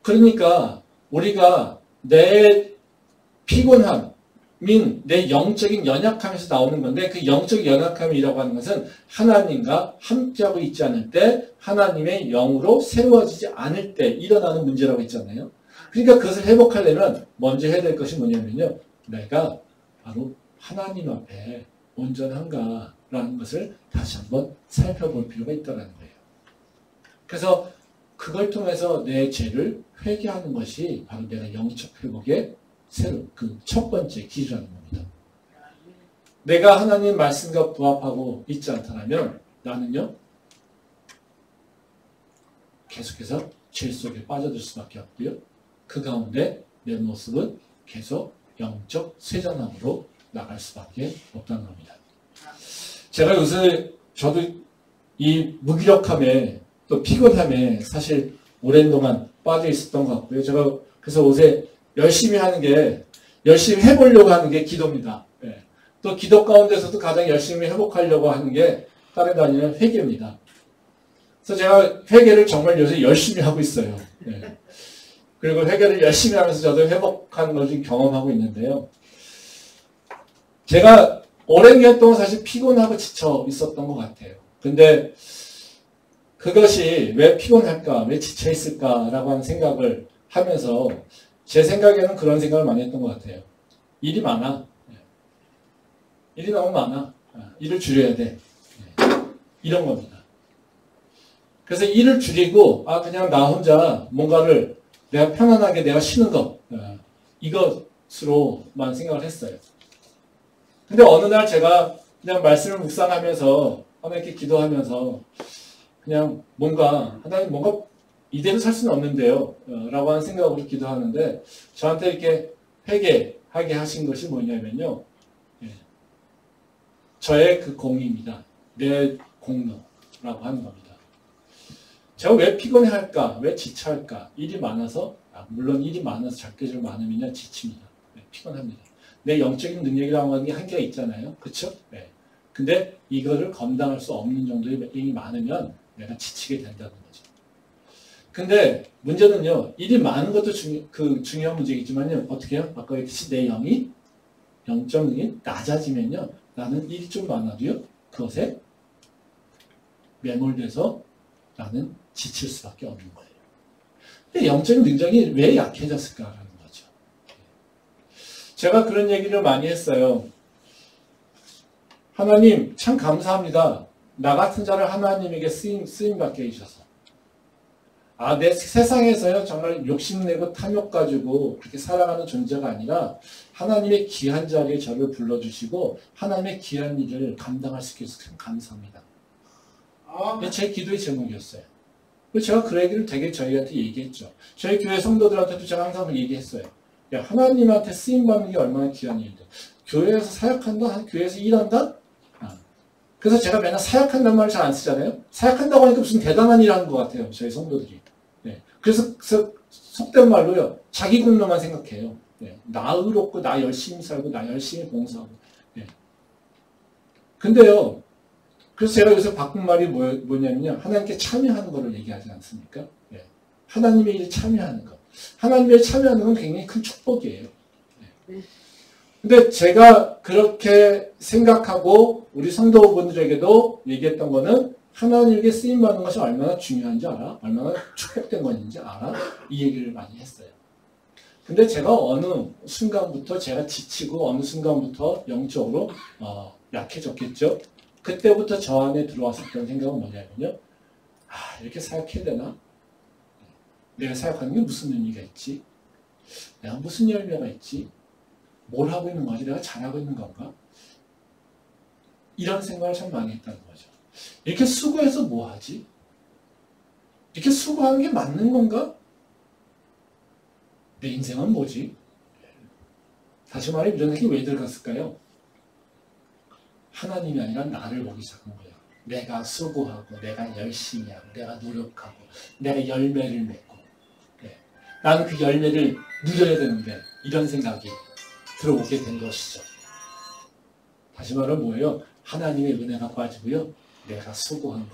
그러니까 우리가 내 피곤함, 내 영적인 연약함에서 나오는 건데 그 영적 연약함이라고 하는 것은 하나님과 함께하고 있지 않을 때 하나님의 영으로 새로워지지 않을 때 일어나는 문제라고 했잖아요. 그러니까 그것을 회복하려면 먼저 해야 될 것이 뭐냐면요. 내가 바로 하나님 앞에 온전한가라는 것을 다시 한번 살펴볼 필요가 있다는 거예요. 그래서 그걸 통해서 내 죄를 회개하는 것이 바로 내가 영적 회복의 첫 번째 길이라는 겁니다. 내가 하나님 말씀과 부합하고 있지 않다면 나는요 계속해서 죄 속에 빠져들 수밖에 없고요. 그 가운데 내 모습은 계속 영적 쇠전함으로 나갈 수밖에 없다는 겁니다. 제가 요새 저도 이 무기력함에 또 피곤함에 사실 오랜 동안 빠져 있었던 것 같고요. 제가 그래서 요새 열심히 하는 게 열심히 해보려고 하는 게 기도입니다. 예. 또 기도 가운데서도 가장 열심히 회복하려고 하는 게 다른 아니라 회개입니다. 그래서 제가 회개를 정말 요새 열심히 하고 있어요. 예. 그리고 회개를 열심히 하면서 저도 회복하는 걸 좀 경험하고 있는데요. 제가 오랜 기간 동안 사실 피곤하고 지쳐 있었던 것 같아요. 근데 그것이 왜 피곤할까, 왜 지쳐 있을까라고 하는 생각을 하면서 제 생각에는 그런 생각을 많이 했던 것 같아요. 일이 많아. 일이 너무 많아. 일을 줄여야 돼. 이런 겁니다. 그래서 일을 줄이고 그냥 나 혼자 뭔가를 내가 편안하게 내가 쉬는 것 이것으로만 생각을 했어요. 근데 어느 날 제가 그냥 말씀을 묵상하면서 하나님께 기도하면서 그냥 하나님 뭔가 이대로 살 수는 없는데요 라고 하는 생각으로 기도하는데 저한테 이렇게 회개하게 하신 것이 뭐냐면요 저의 그 공의입니다. 내 공로라고 하는 겁니다. 제가 왜 피곤해할까? 왜 지쳐할까? 일이 많아서 물론 일이 많아서 적게질 많으면 지칩니다. 피곤합니다. 내 영적인 능력이라고 하는 게 한계가 있잖아요. 그렇죠? 네. 근데 이거를 감당할 수 없는 정도의 일이 많으면 내가 지치게 된다는 거죠. 근데 문제는요. 일이 많은 것도 중요한 문제이지만요. 어떻게 해요? 아까 얘기했듯이 내 영적 능력이 낮아지면요. 나는 일이 좀 많아도요. 그것에 매몰돼서 나는 지칠 수밖에 없는 거예요. 근데 영적인 능력이 왜 약해졌을까라는 거죠. 제가 그런 얘기를 많이 했어요. 하나님 참 감사합니다. 나 같은 자를 하나님에게 쓰임받게 해주셔서. 내 세상에서요 정말 욕심내고 탐욕 가지고 그렇게 살아가는 존재가 아니라 하나님의 귀한 자리에 저를 불러주시고 하나님의 귀한 일을 감당할 수 있게 해주셔서 감사합니다. 제 기도의 제목이었어요. 그래서 제가 그 얘기를 되게 저희한테 얘기했죠. 저희 교회 성도들한테도 제가 항상 얘기했어요. 야, 하나님한테 쓰임받는 게 얼마나 귀한 일인데. 교회에서 사역한다? 교회에서 일한다? 그래서 제가 맨날 사역한다는 말을 잘 안 쓰잖아요. 사역한다고 하니까 무슨 대단한 일 하는 것 같아요. 저희 성도들이. 네. 그래서 속된 말로요. 자기 공로만 생각해요. 네. 나 의롭고 나 열심히 살고 나 열심히 봉사하고. 네. 근데요. 그래서 제가 요새 바꾼 말이 뭐냐면요. 하나님께 참여하는 거를 얘기하지 않습니까? 네. 하나님의 일에 참여하는 거. 하나님의 일에 참여하는 건 굉장히 큰 축복이에요. 네. 근데 제가 그렇게 생각하고 우리 성도분들에게도 얘기했던 거는 하나님에게 쓰임받는 것이 얼마나 중요한지 알아? 얼마나 축복된 것인지 알아? 이 얘기를 많이 했어요. 근데 제가 어느 순간부터 제가 지치고 어느 순간부터 영적으로 약해졌겠죠. 그때부터 저 안에 들어왔었던 생각은 뭐냐면요. 이렇게 사역해야 되나? 내가 사역하는 게 무슨 의미가 있지? 내가 무슨 열매가 있지? 뭘 하고 있는 거지? 내가 잘하고 있는 건가? 이런 생각을 참 많이 했다는 거죠. 이렇게 수고해서 뭐 하지? 이렇게 수고하는 게 맞는 건가? 내 인생은 뭐지? 다시 말해 이런 생각이 왜 들어갔을까요? 하나님이 아니라 나를 보기 시작한 거예요. 내가 수고하고 내가 열심히 하고 내가 노력하고 내가 열매를 맺고 나는 그 열매를 누려야 되는데 이런 생각이 들어오게 된 것이죠. 다시 말하면 뭐예요? 하나님의 은혜가 빠지고요. 내가 수고한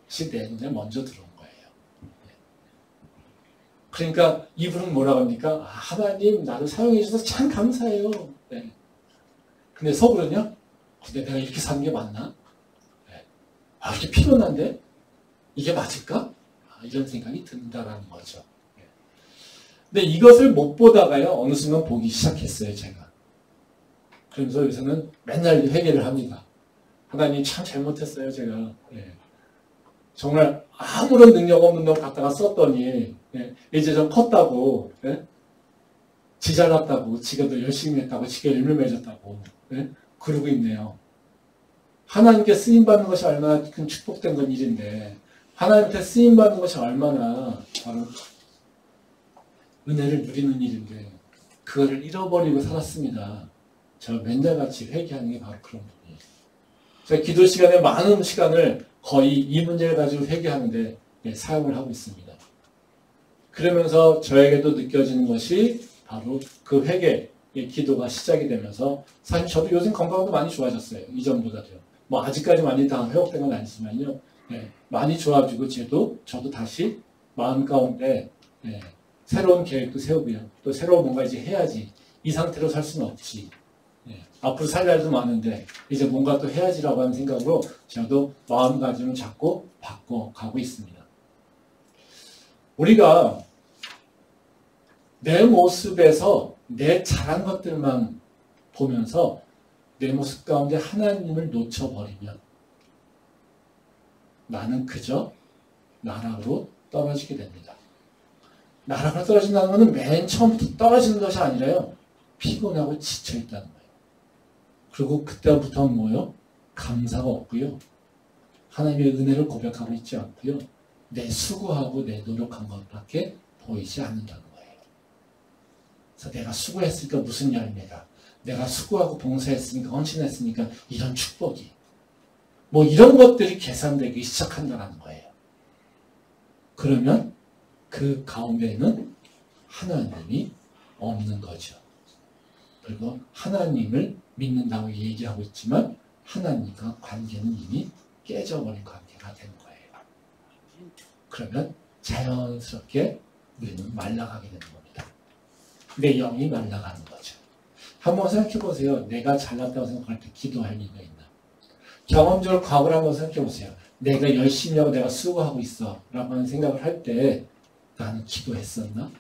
것이 내 눈에 먼저 들어온 거예요. 그러니까 이분은 뭐라고 합니까? 하나님 나를 사용해 주셔서 참 감사해요. 네. 근데 속으로는요. 근데 내가 이렇게 사는 게 맞나? 네. 이렇게 피곤한데? 이게 맞을까? 이런 생각이 든다라는 거죠. 네. 근데 이것을 못 보다가요. 어느 순간 보기 시작했어요. 제가. 그러면서 여기서는 맨날 회개를 합니다. 하나님 참 잘못했어요. 제가. 네. 정말 아무런 능력 없는 놈 갖다가 썼더니 이제 좀 컸다고 지 잘났다고 지가 더 열심히 했다고 지가 열매 맺었다고 그러고 있네요. 하나님께 쓰임받는 것이 얼마나 큰 축복된 건 일인데 하나님께 쓰임받는 것이 얼마나 바로 은혜를 누리는 일인데 그거를 잃어버리고 살았습니다. 제가 맨날같이 회개하는 게 바로 그런 분이에요. 제가 기도 시간에 많은 시간을 거의 이 문제를 가지고 회개하는데 사용을 하고 있습니다. 그러면서 저에게도 느껴지는 것이 바로 그 회개의 기도가 시작이 되면서 사실 저도 요즘 건강도 많이 좋아졌어요. 이전보다도요. 뭐 아직까지 많이 다 회복된 건 아니지만요. 많이 좋아지고 저도 다시 마음 가운데 새로운 계획도 세우고요. 또 새로운 뭔가 이제 해야지. 이 상태로 살 수는 없지. 앞으로 살 날도 많은데 이제 뭔가 또 해야지라고 하는 생각으로 저도 마음가짐을 잡고 바꿔가고 있습니다. 우리가 내 모습에서 내 잘한 것들만 보면서 내 모습 가운데 하나님을 놓쳐버리면 나는 그저 나락으로 떨어지게 됩니다. 나락으로 떨어진다는 것은 맨 처음부터 떨어지는 것이 아니라요. 피곤하고 지쳐있다는 거예요. 그리고 그때부터는 뭐요? 감사가 없고요. 하나님의 은혜를 고백하고 있지 않고요. 내 수고하고 내 노력한 것밖에 보이지 않는다는 거예요. 그래서 내가 수고했으니까 무슨 열매가, 내가 수고하고 봉사했으니까 헌신했으니까 이런 축복이, 뭐 이런 것들이 계산되기 시작한다는 거예요. 그러면 그 가운데는 하나님이 없는 거죠. 그리고 하나님을 믿는다고 얘기하고 있지만 하나님과 관계는 이미 깨져버린 관계가 된 거예요. 그러면 자연스럽게 우리는 말라가게 되는 겁니다. 내 영이 말라가는 거죠. 한번 생각해 보세요. 내가 잘났다고 생각할 때 기도할 이유가 있나? 경험적으로 과거를 한번 생각해 보세요. 내가 열심히 하고 내가 수고하고 있어 라고 하는 생각을 할 때 나는 기도했었나?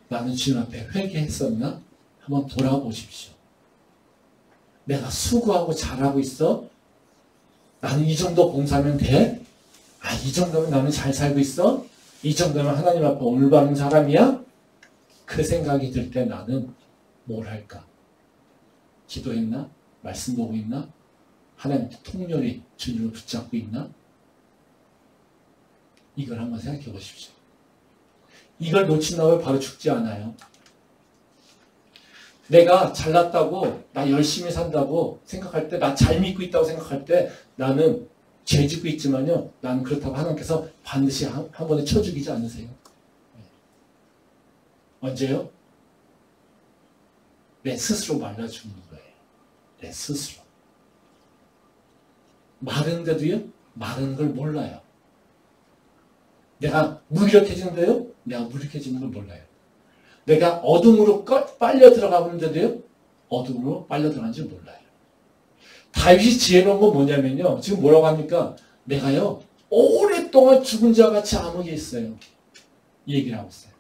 나는 주님 앞에 회개했었나? 한번 돌아보십시오. 내가 수고하고 잘하고 있어? 나는 이 정도 봉사하면 돼? 이 정도면 나는 잘 살고 있어? 이 정도면 하나님 앞에 올바른 사람이야? 그 생각이 들 때 나는 뭘 할까? 기도했나? 말씀 보고 있나? 하나님께 통렬히 주님을 붙잡고 있나? 이걸 한번 생각해 보십시오. 이걸 놓친다고 바로 죽지 않아요. 내가 잘났다고, 나 열심히 산다고 생각할 때, 나 잘 믿고 있다고 생각할 때 나는 죄 짓고 있지만요. 나는 그렇다고 하나님께서 반드시 한 번에 쳐 죽이지 않으세요. 언제요? 내 스스로 말라 죽는 거예요. 내 스스로. 마른데도요? 마른 걸 몰라요. 내가 무기력해지는데요? 내가 무기력해지는 걸 몰라요. 내가 어둠으로 빨려 들어가는데도요? 어둠으로 빨려 들어가는지 몰라요. 다윗이 지혜로운 건 뭐냐면요. 지금 뭐라고 합니까? 내가요, 오랫동안 죽은 자 같이 암흑에 있어요. 이 얘기를 하고 있어요.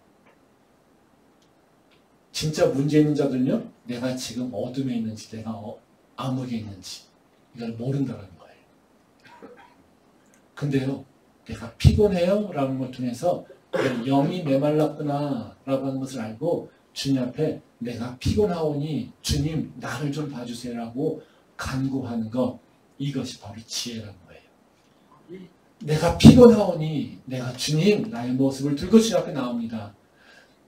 진짜 문제 있는 자들은요, 내가 지금 어둠에 있는지, 내가 암흑에 있는지, 이걸 모른다는 거예요. 근데요, 내가 피곤해요? 라는 걸 통해서 내 영이 메말랐구나 라고 하는 것을 알고 주님 앞에 내가 피곤하오니 주님 나를 좀 봐주세요 라고 간구하는 것, 이것이 바로 지혜라는 거예요. 내가 피곤하오니 내가 주님 나의 모습을 들고 주님 앞에 나옵니다.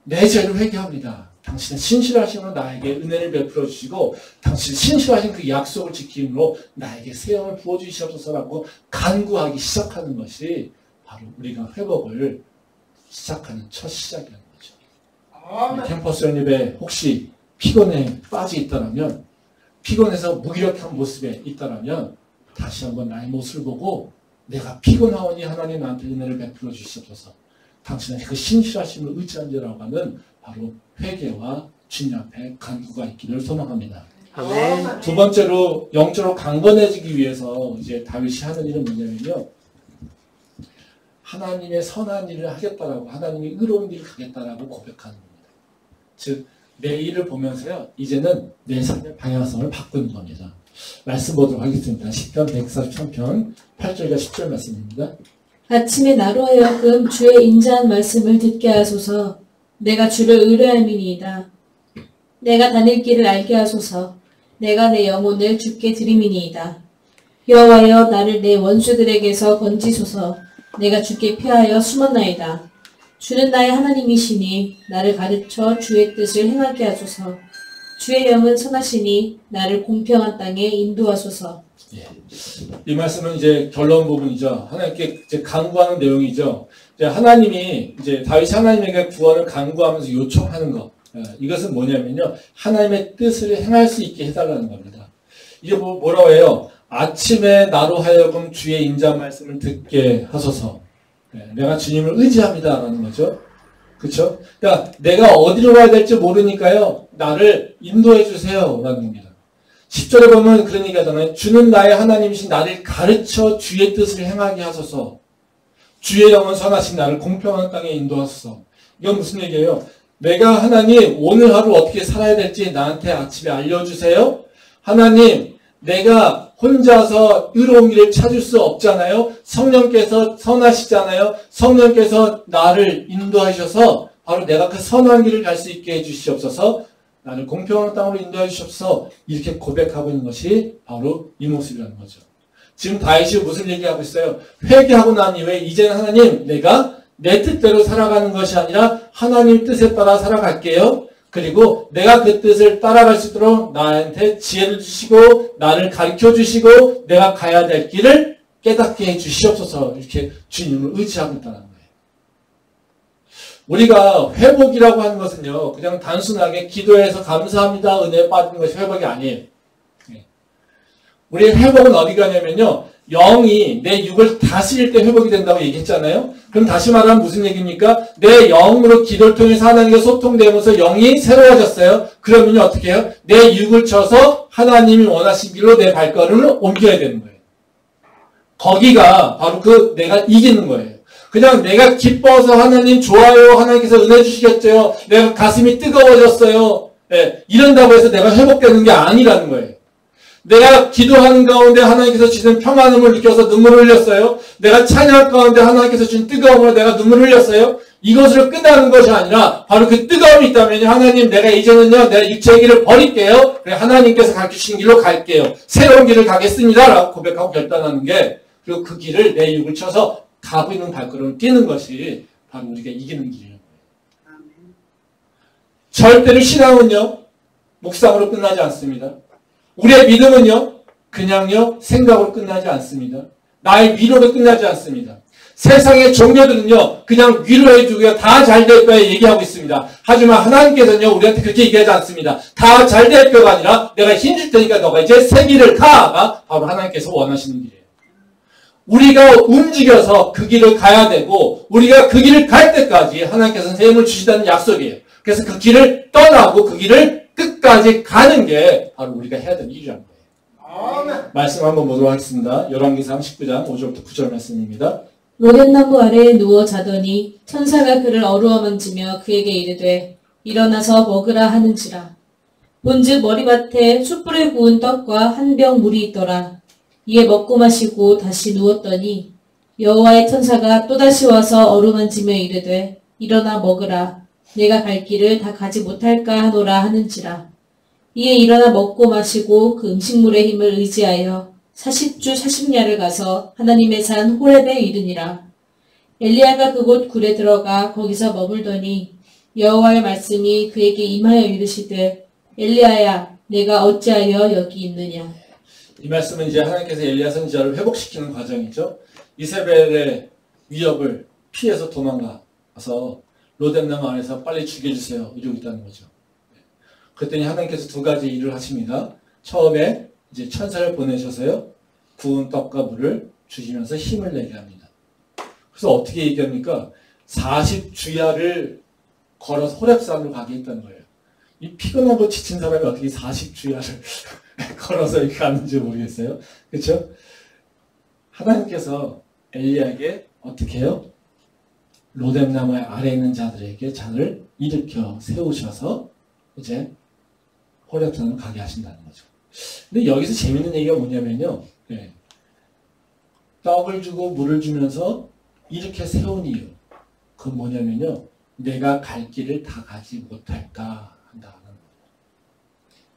내 죄를 회개합니다. 당신은 신실하심으로 나에게 은혜를 베풀어 주시고 당신은 신실하신 그 약속을 지킴으로 나에게 새 영을 부어주시옵소서라고 간구하기 시작하는 것이 바로 우리가 회복을 시작하는 첫 시작이라는 거죠. 캠퍼스 연립에 혹시 피곤에 빠져 있다면, 피곤해서 무기력한 모습에 있다면 다시 한번 나의 모습을 보고 내가 피곤하오니 하나님 나한테 은혜를 베풀어 주시옵소서. 당신은 그 신실하심을 의지한 자라고 하는 바로 회개와 주님 앞에 간구가 있기를 소망합니다. 아멘. 두 번째로 영적으로 강건해지기 위해서 이제 다윗이 하는 일은 뭐냐면요, 하나님의 선한 일을 하겠다라고, 하나님의 의로운 일을 하겠다라고 고백하는 겁니다. 즉 내 일을 보면서요, 이제는 내 삶의 방향성을 바꾸는 겁니다. 말씀 보도록 하겠습니다. 시편 143편 8절과 10절 말씀입니다. 아침에 나로 하여금 주의 인자한 말씀을 듣게 하소서. 내가 주를 의뢰함이니이다. 내가 다닐 길을 알게 하소서. 내가 내 영혼을 주께 드림이니이다. 여호와여 나를 내 원수들에게서 건지소서. 내가 주께 피하여 숨었나이다. 주는 나의 하나님이시니 나를 가르쳐 주의 뜻을 행하게 하소서. 주의 영은 선하시니 나를 공평한 땅에 인도하소서. 예. 이 말씀은 이제 결론 부분이죠. 하나님께 이제 간구하는 내용이죠. 이제 하나님이 이제 다윗이 하나님에게 구원을 간구하면서 요청하는 것. 예. 이것은 뭐냐면요, 하나님의 뜻을 행할 수 있게 해달라는 겁니다. 이게 뭐라고 해요? 아침에 나로 하여금 주의 인자한 말씀을 듣게 하소서. 예. 내가 주님을 의지합니다라는 거죠. 그렇죠? 그러니까 내가 어디로 가야 될지 모르니까요, 나를 인도해 주세요라는 겁니다. 10절에 보면 그런 얘기 하잖아요. 주는 나의 하나님이신 나를 가르쳐 주의 뜻을 행하게 하소서. 주의 영은 선하신 나를 공평한 땅에 인도하소서. 이건 무슨 얘기예요? 내가 하나님 오늘 하루 어떻게 살아야 될지 나한테 아침에 알려주세요. 하나님 내가 혼자서 의로운 길을 찾을 수 없잖아요. 성령께서 선하시잖아요. 성령께서 나를 인도하셔서 바로 내가 그 선한 길을 갈 수 있게 해주시옵소서. 나를 공평한 땅으로 인도해 주시옵소서. 이렇게 고백하고 있는 것이 바로 이 모습이라는 거죠. 지금 다윗이 무슨 얘기하고 있어요? 회개하고 난 이후에 이제는 하나님 내가 내 뜻대로 살아가는 것이 아니라 하나님 뜻에 따라 살아갈게요. 그리고 내가 그 뜻을 따라갈 수 있도록 나한테 지혜를 주시고 나를 가르쳐 주시고 내가 가야 될 길을 깨닫게 해 주시옵소서. 이렇게 주님을 의지하고 있다는 거예요. 우리가 회복이라고 하는 것은요, 그냥 단순하게 기도해서 감사합니다, 은혜에 빠지는 것이 회복이 아니에요. 우리의 회복은 어디 가냐면요, 영이 내 육을 다스릴 때 회복이 된다고 얘기했잖아요. 그럼 다시 말하면 무슨 얘기입니까? 내 영으로 기도를 통해서 하나님과 소통되면서 영이 새로워졌어요. 그러면 어떻게 해요? 내 육을 쳐서 하나님이 원하신 길로 내 발걸음을 옮겨야 되는 거예요. 거기가 바로 그 내가 이기는 거예요. 그냥 내가 기뻐서 하나님 좋아요, 하나님께서 은혜 주시겠죠, 내가 가슴이 뜨거워졌어요, 네, 이런다고 해서 내가 회복되는 게 아니라는 거예요. 내가 기도하는 가운데 하나님께서 주시는 평안함을 느껴서 눈물을 흘렸어요. 내가 찬양 가운데 하나님께서 주신 뜨거움으로 내가 눈물을 흘렸어요. 이것으로 끝나는 것이 아니라 바로 그 뜨거움이 있다면 하나님 내가 이제는요 내 육체의 길을 버릴게요. 그래 하나님께서 가르치신 길로 갈게요. 새로운 길을 가겠습니다 라고 고백하고 결단하는 게, 그리고 그 길을 내 육을 쳐서 가고 있는 발걸음을 뛰는 것이 바로 우리가 이기는 길이에요. 절대로 신앙은요 묵상으로 끝나지 않습니다. 우리의 믿음은요 그냥요 생각으로 끝나지 않습니다. 나의 위로로 끝나지 않습니다. 세상의 종교들은요 그냥 위로해주고요 다 잘 될 거야 얘기하고 있습니다. 하지만 하나님께서는요 우리한테 그렇게 얘기하지 않습니다. 다 잘 될 거가 아니라 내가 힘줄 테니까 너가 이제 새 길을 가가 바로 하나님께서 원하시는 길이에요. 우리가 움직여서 그 길을 가야 되고 우리가 그 길을 갈 때까지 하나님께서는 새 힘을 주시다는 약속이에요. 그래서 그 길을 떠나고 그 길을 끝까지 가는 게 바로 우리가 해야 되는 일이라는 거예요. 아멘. 말씀 한번 보도록 하겠습니다. 열왕기상 19장 5절부터 9절 말씀입니다. 로뎀나무 아래에 누워 자더니 천사가 그를 어루어 만지며 그에게 이르되 일어나서 먹으라 하는지라. 본즉 머리밭에 숯불에 구운 떡과 한 병 물이 있더라. 이에 먹고 마시고 다시 누웠더니 여호와의 천사가 또다시 와서 어루만지며 이르되 일어나 먹으라. 내가 갈 길을 다 가지 못할까 하노라 하는지라. 이에 일어나 먹고 마시고 그 음식물의 힘을 의지하여 40주 40야를 가서 하나님의 산 호렙에 이르니라. 엘리야가 그곳 굴에 들어가 거기서 머물더니 여호와의 말씀이 그에게 임하여 이르시되 엘리야야 내가 어찌하여 여기 있느냐. 이 말씀은 이제 하나님께서 엘리야 선지자를 회복시키는 과정이죠. 이세벨의 위협을 피해서 도망가서 로뎀나무 안에서 빨리 죽여주세요. 이러고 있다는 거죠. 그랬더니 하나님께서 두 가지 일을 하십니다. 처음에 이제 천사를 보내셔서요. 구운 떡과 물을 주시면서 힘을 내게 합니다. 그래서 어떻게 얘기합니까? 40주야를 걸어서 호렙산으로 가게 했다는 거예요. 이 피곤하고 지친 사람이 어떻게 40주야를 걸어서 이렇게 가는지 모르겠어요. 그렇죠? 하나님께서 엘리야에게 어떻게 해요? 로뎀나무 아래에 있는 자들에게 잔을 일으켜 세우셔서 이제 호렙산으로 가게 하신다는 거죠. 근데 여기서 재밌는 얘기가 뭐냐면요. 떡을 주고 물을 주면서 이렇게 세운 이유. 그건 뭐냐면요. 내가 갈 길을 다 가지 못할까 한다는 거예요.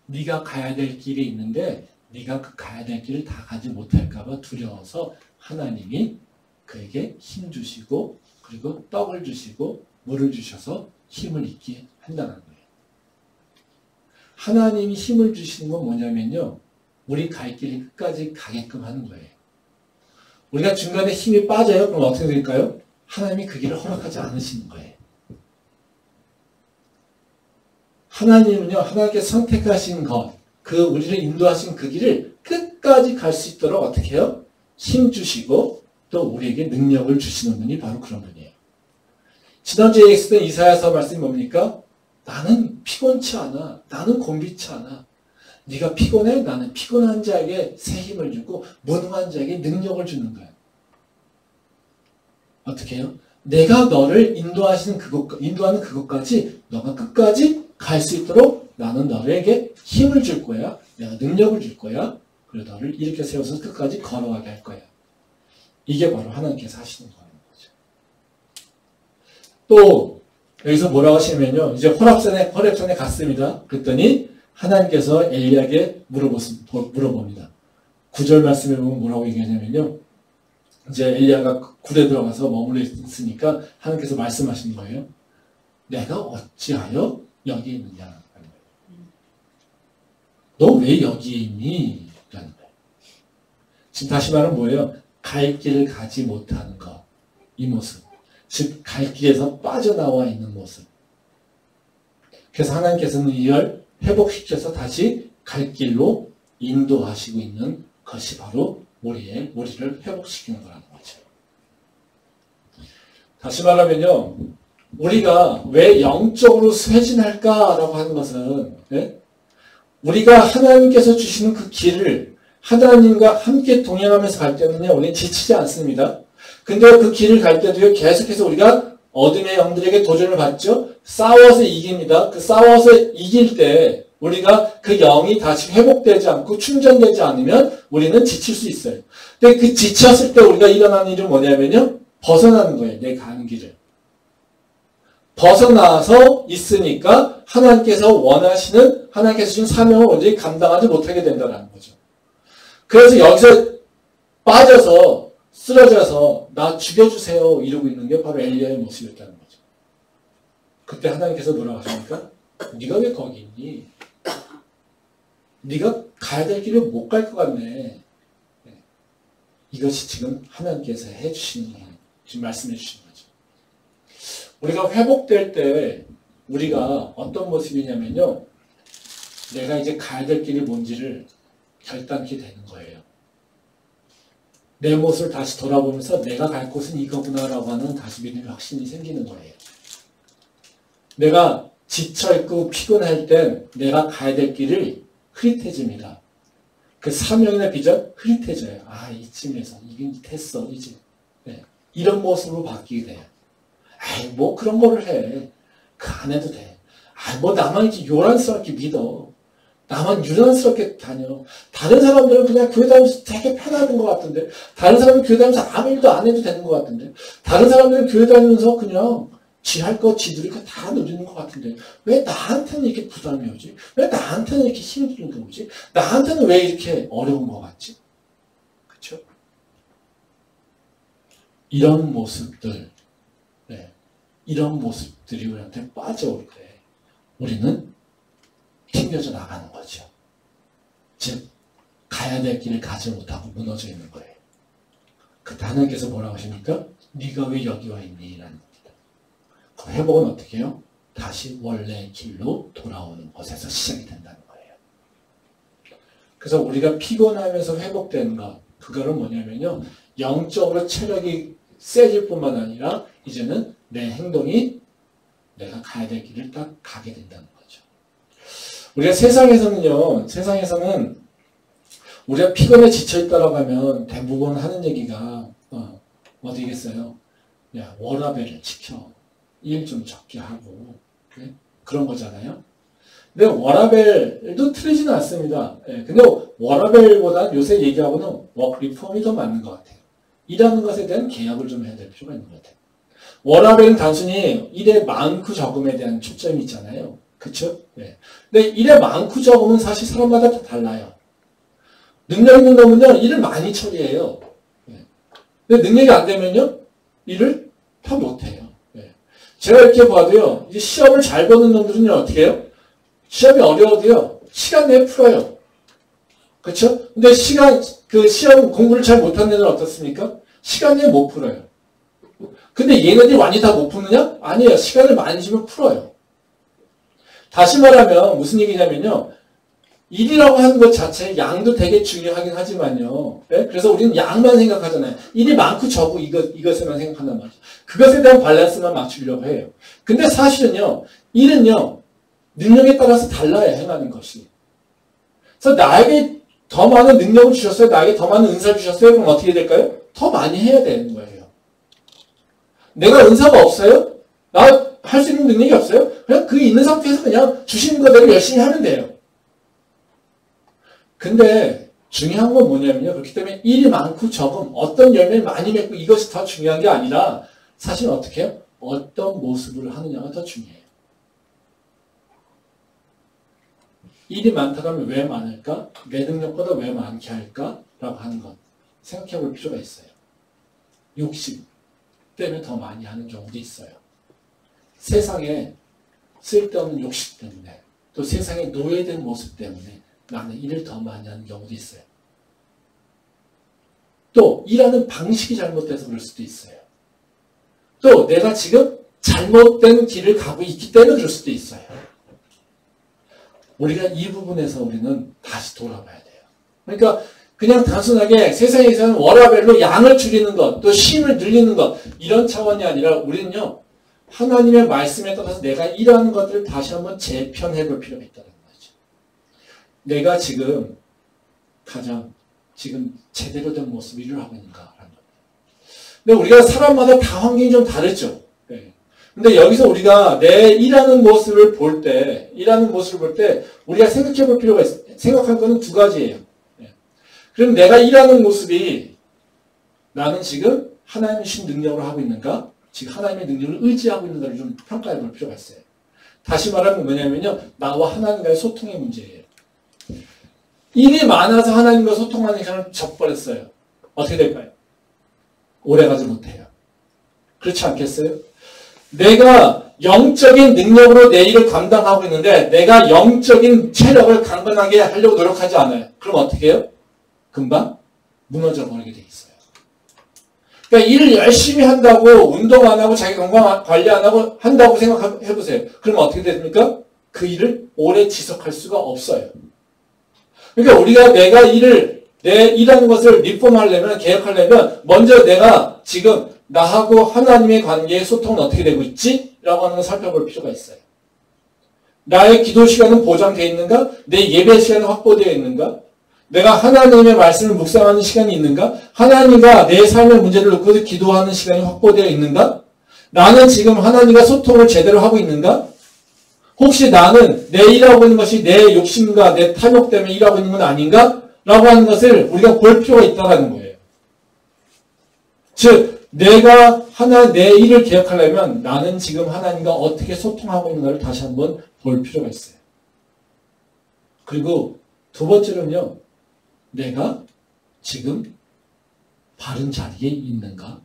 네가 가야 될 길이 있는데 네가 그 가야 될 길을 다 가지 못할까 봐 두려워서 하나님이 그에게 힘 주시고 그리고 떡을 주시고 물을 주셔서 힘을 잊게 한다는 거예요. 하나님이 힘을 주시는 건 뭐냐면요. 우리 갈 길이 끝까지 가게끔 하는 거예요. 우리가 중간에 힘이 빠져요. 그럼 어떻게 될까요? 하나님이 그 길을 허락하지 않으시는 거예요. 하나님은요. 하나님께서 선택하신 것, 우리를 인도하신 그 길을 끝까지 갈 수 있도록 어떻게 해요? 힘 주시고 또 우리에게 능력을 주시는 분이 바로 그런 분이에요. 지난주에 있었던 이사야서 말씀이 뭡니까? 나는 피곤치 않아. 나는 곤비치 않아. 네가 피곤해? 나는 피곤한 자에게 새 힘을 주고 무능한 자에게 능력을 주는 거야. 어떻게 해요? 내가 너를 인도하는 그것까지 너가 끝까지 갈 수 있도록 나는 너에게 힘을 줄 거야. 내가 능력을 줄 거야. 그리고 너를 이렇게 세워서 끝까지 걸어가게 할 거야. 이게 바로 하나님께서 하시는 거죠. 또 여기서 뭐라고 하시냐면요. 이제 호렙산에 갔습니다. 그랬더니 하나님께서 엘리야에게 물어봅니다. 9절 말씀에 보면 뭐라고 얘기하냐면요. 이제 엘리야가 굴에 들어가서 머물러 있으니까 하나님께서 말씀하시는 거예요. 내가 어찌하여 여기 있느냐. 너 왜 여기에 있니? 라는 거예요. 지금 다시 말하면 뭐예요? 갈 길을 가지 못하는 것. 이 모습. 즉 갈 길에서 빠져나와 있는 모습. 그래서 하나님께서는 이걸 회복시켜서 다시 갈 길로 인도하시고 있는 것이 바로 우리를 회복시키는 거라는 거죠. 다시 말하면요. 우리가 왜 영적으로 쇠진할까라고 하는 것은 우리가 하나님께서 주시는 그 길을 하나님과 함께 동행하면서 갈 때는요. 우리는 지치지 않습니다. 근데 그 길을 갈 때도요. 계속해서 우리가 어둠의 영들에게 도전을 받죠. 싸워서 이깁니다. 그 싸워서 이길 때 우리가 그 영이 다시 회복되지 않고 충전되지 않으면 우리는 지칠 수 있어요. 근데 그 지쳤을 때 우리가 일어나는 일은 뭐냐면요. 벗어나는 거예요. 내 가는 길을. 벗어나서 있으니까 하나님께서 주신 사명을 온전히 감당하지 못하게 된다는 거죠. 그래서 여기서 빠져서 쓰러져서 나 죽여주세요 이러고 있는 게 바로 엘리야의 모습이었다는 거죠. 그때 하나님께서 뭐라고 하십니까? 네가 왜 거기 있니? 네가 가야 될 길을 못 갈 것 같네. 이것이 지금 하나님께서 해주시는 거예요. 지금 말씀해 주시는 거죠. 우리가 회복될 때 우리가 어떤 모습이냐면요. 내가 이제 가야 될 길이 뭔지를 결단케 되는 거예요. 내 모습을 다시 돌아보면서 내가 갈 곳은 이거구나라고 하는 다시 믿음의 확신이 생기는 거예요. 내가 지쳐있고 피곤할 땐 내가 가야 될 길이 흐릿해집니다. 그 사명이나 비전 흐릿해져요. 아, 이쯤에서 이게 됐어 이제. 이런 모습으로 바뀌게 돼요. 아이 뭐 그런 거를 해. 그 안 해도 돼. 뭐 나만 이렇게 요란스럽게 믿어. 나만 유난스럽게 다녀. 다른 사람들은 그냥 교회 다니면서 되게 편안한 것 같은데, 다른 사람은 교회 다니면서 아무 일도 안 해도 되는 것 같은데, 다른 사람들은 교회 다니면서 그냥 지할 거, 지들이 다 누리는 것 같은데, 왜 나한테는 이렇게 부담이 오지? 왜 나한테는 이렇게 힘이 드는 거 오지? 나한테는 왜 이렇게 어려운 것 같지? 그쵸? 이런 모습들, 네. 이런 모습들이 우리한테 빠져올 때, 우리는 튕겨져 나가는 거죠. 즉, 가야 될 길을 가지 못하고 무너져 있는 거예요. 그때 하나님께서 뭐라고 하십니까? 네가 왜 여기 와 있니? 라는 겁니다. 그 회복은 어떻게 해요? 다시 원래의 길로 돌아오는 것에서 시작이 된다는 거예요. 그래서 우리가 피곤하면서 회복되는 것, 그거는 뭐냐면요. 영적으로 체력이 세질 뿐만 아니라 이제는 내 행동이 내가 가야 될 길을 딱 가게 된다는 거죠. 우리가 세상에서는 우리가 피곤해 지쳐있다라고 하면 대부분 하는 얘기가 어디겠어요? 야, 워라밸을 지켜. 일 좀 적게 하고. 네? 그런 거잖아요. 근데 워라밸도 틀리지는 않습니다. 네, 근데 워라밸보다 요새 얘기하고는 워크 리폼이 더 맞는 것 같아요. 일하는 것에 대한 계약을 좀 해야 될 필요가 있는 것 같아요. 워라밸은 단순히 일의 많고 적음에 대한 초점이 있잖아요. 그쵸? 네. 근데 일의 많고 적음은 사실 사람마다 다 달라요. 능력 있는 놈은요, 일을 많이 처리해요. 네. 근데 능력이 안 되면요, 일을 다 못해요. 네. 제가 이렇게 봐도요, 이제 시험을 잘 보는 놈들은요, 어떻게 해요? 시험이 어려워도요, 시간 내에 풀어요. 그쵸? 근데 시험 공부를 잘 못하는 애들은 어떻습니까? 시간 내에 못 풀어요. 근데 얘네들이 완전히 다 못 푸느냐? 아니에요. 시간을 많이 주면 풀어요. 다시 말하면 무슨 얘기냐면요. 일이라고 하는 것 자체 양도 되게 중요하긴 하지만요. 네? 그래서 우리는 양만 생각하잖아요. 일이 많고 적고 이것에만 생각한단 말이죠. 그것에 대한 밸런스만 맞추려고 해요. 근데 사실은요. 일은요. 능력에 따라서 달라요. 행하는 것이. 그래서 나에게 더 많은 능력을 주셨어요. 나에게 더 많은 은사를 주셨어요. 그럼 어떻게 될까요? 더 많이 해야 되는 거예요. 내가 은사가 없어요? 나 할 수 있는 능력이 없어요? 그냥 그 있는 상태에서 그냥 주시는 거대로 열심히 하면 돼요. 근데 중요한 건 뭐냐면요. 그렇기 때문에 일이 많고 적음, 어떤 열매를 많이 맺고 이것이 더 중요한 게 아니라 사실 어떻게 해요? 어떤 모습을 하느냐가 더 중요해요. 일이 많다면 왜 많을까? 내 능력보다 왜 많게 할까? 라고 하는 것 생각해 볼 필요가 있어요. 욕심 때문에 더 많이 하는 경우도 있어요. 세상에 쓸데없는 욕심 때문에 또 세상에 노예된 모습 때문에 나는 일을 더 많이 하는 경우도 있어요. 또 일하는 방식이 잘못돼서 그럴 수도 있어요. 또 내가 지금 잘못된 길을 가고 있기 때문에 그럴 수도 있어요. 우리가 이 부분에서 우리는 다시 돌아봐야 돼요. 그러니까 그냥 단순하게 세상에서는 워라밸로 양을 줄이는 것, 또 쉼을 늘리는 것 이런 차원이 아니라 우리는요. 하나님의 말씀에 따라서 내가 일하는 것들을 다시 한번 재편해 볼 필요가 있다는 거죠. 내가 지금 가장 지금 제대로 된 모습 일을 하고 있는가라는 겁니다. 근데 우리가 사람마다 다 환경이 좀 다르죠. 네. 근데 여기서 우리가 내 일하는 모습을 볼 때, 우리가 생각해 볼 필요가 있어요. 생각할 거는 두 가지예요. 네. 그럼 내가 일하는 모습이 나는 지금 하나님의 주신 능력으로 하고 있는가? 지금 하나님의 능력을 의지하고 있는가를 좀 평가해 볼 필요가 있어요. 다시 말하면 뭐냐면요. 나와 하나님과의 소통의 문제예요. 일이 많아서 하나님과 소통하는 시간을 접버렸어요. 어떻게 될까요? 오래가지 못해요. 그렇지 않겠어요? 내가 영적인 능력으로 내 일을 감당하고 있는데 내가 영적인 체력을 강건하게 하려고 노력하지 않아요. 그럼 어떻게 해요? 금방 무너져 버리게 돼 있어요. 그러니까 일을 열심히 한다고 운동 안 하고 자기 건강 관리 안 하고 한다고 생각해 보세요. 그럼 어떻게 됩니까? 그 일을 오래 지속할 수가 없어요. 그러니까 우리가 내 일하는 것을 리폼하려면, 개혁하려면 먼저 내가 지금 나하고 하나님의 관계의 소통은 어떻게 되고 있지? 라고 하는 걸 살펴볼 필요가 있어요. 나의 기도 시간은 보장되어 있는가? 내 예배 시간은 확보되어 있는가? 내가 하나님의 말씀을 묵상하는 시간이 있는가? 하나님과 내 삶의 문제를 놓고 기도하는 시간이 확보되어 있는가? 나는 지금 하나님과 소통을 제대로 하고 있는가? 혹시 나는 내 일하고 있는 것이 내 욕심과 내 탐욕 때문에 일하고 있는 건 아닌가? 라고 하는 것을 우리가 볼 필요가 있다는 거예요. 즉 내가 내 일을 기억하려면 나는 지금 하나님과 어떻게 소통하고 있는가를 다시 한번 볼 필요가 있어요. 그리고 두 번째로는요. 내가 지금 바른 자리에 있는가?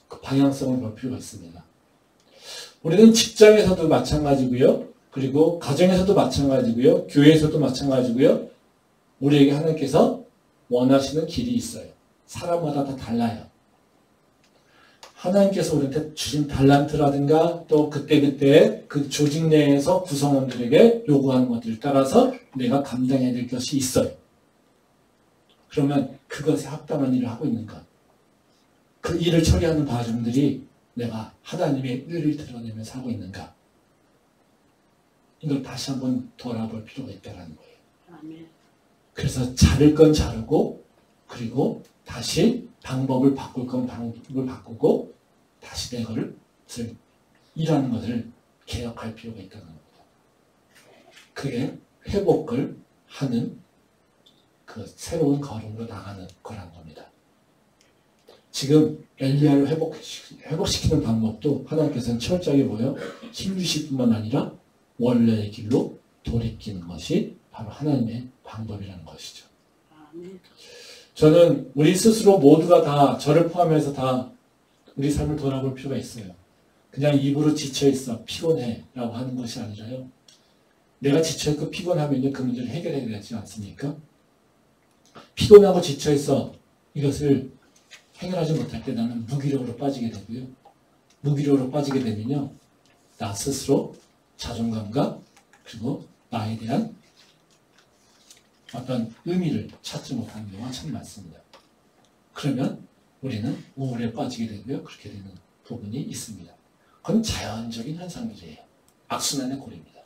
그 방향성을 볼 필요가 있습니다. 우리는 직장에서도 마찬가지고요. 그리고 가정에서도 마찬가지고요. 교회에서도 마찬가지고요. 우리에게 하나님께서 원하시는 길이 있어요. 사람마다 다 달라요. 하나님께서 우리한테 주신 달란트라든가 또 그때그때 그 조직 내에서 구성원들에게 요구하는 것들을 따라서 내가 감당해야 될 것이 있어요. 그러면 그것에 합당한 일을 하고 있는가? 그 일을 처리하는 과정들이 내가 하나님의 의를 드러내면서 하고 있는가? 이걸 다시 한번 돌아볼 필요가 있다는 거예요. 아멘. 그래서 자를 건 자르고 그리고 다시 방법을 바꿀 건 방법을 바꾸고 다시 내 것을 일하는 것을 개혁할 필요가 있다는 겁니다. 그게 회복을 하는 그 새로운 걸음으로 나가는 거라는 겁니다. 지금 엘리야를 회복시키는 방법도 하나님께서는 철저하게 뭐예요? 힘주실 뿐만 아니라 원래의 길로 돌이키는 것이 바로 하나님의 방법이라는 것이죠. 아멘. 저는 우리 스스로 모두가 다 저를 포함해서 다 우리 삶을 돌아볼 필요가 있어요. 그냥 입으로 지쳐있어 피곤해 라고 하는 것이 아니라요. 내가 지쳐있고 피곤하면 그 문제를 해결해야 되지 않습니까? 피곤하고 지쳐있어 이것을 해결하지 못할 때 나는 무기력으로 빠지게 되고요. 무기력으로 빠지게 되면요. 나 스스로 자존감과 그리고 나에 대한 어떤 의미를 찾지 못하는 경우가 참 많습니다. 그러면 우리는 우울에 빠지게 되고요. 그렇게 되는 부분이 있습니다. 그건 자연적인 현상이에요. 악순환의 꼴입니다.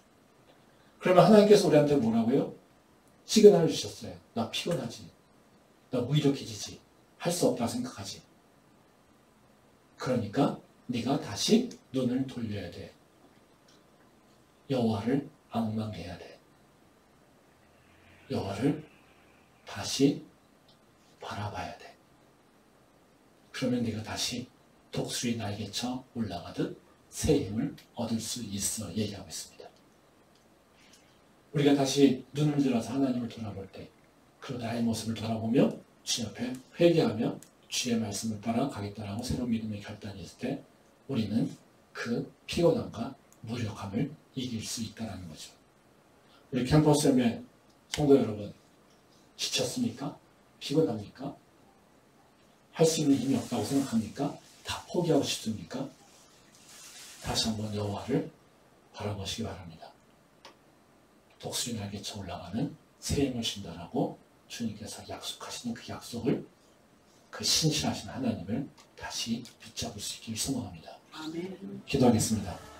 그러면 하나님께서 우리한테 뭐라고요? 시그널을 주셨어요. 나 피곤하지. 나 무기력해지지. 할 수 없다 생각하지. 그러니까 네가 다시 눈을 돌려야 돼. 여호와를 앙망해야 돼. 여호와를 다시 바라봐야 돼. 그러면 네가 다시 독수리 날개쳐 올라가듯 새 힘을 얻을 수 있어 얘기하고 있습니다. 우리가 다시 눈을 들어서 하나님을 돌아볼 때 그리고 나의 모습을 돌아보며 주 옆에 회개하며 주의 말씀을 따라 가겠다라고 새로운 믿음의 결단이 있을 때 우리는 그 피곤함과 무력함을 이길 수 있다는 거죠. 우리 캠퍼스의 성도 여러분, 지쳤습니까? 피곤합니까? 할 수 있는 힘이 없다고 생각합니까? 다 포기하고 싶습니까? 다시 한번 여호와를 바라보시기 바랍니다. 독수리 날개쳐 올라가는 새 힘을 준다라고 주님께서 약속하시는 그 약속을 그 신실하신 하나님을 다시 붙잡을 수 있기를 소망합니다. 아멘. 기도하겠습니다.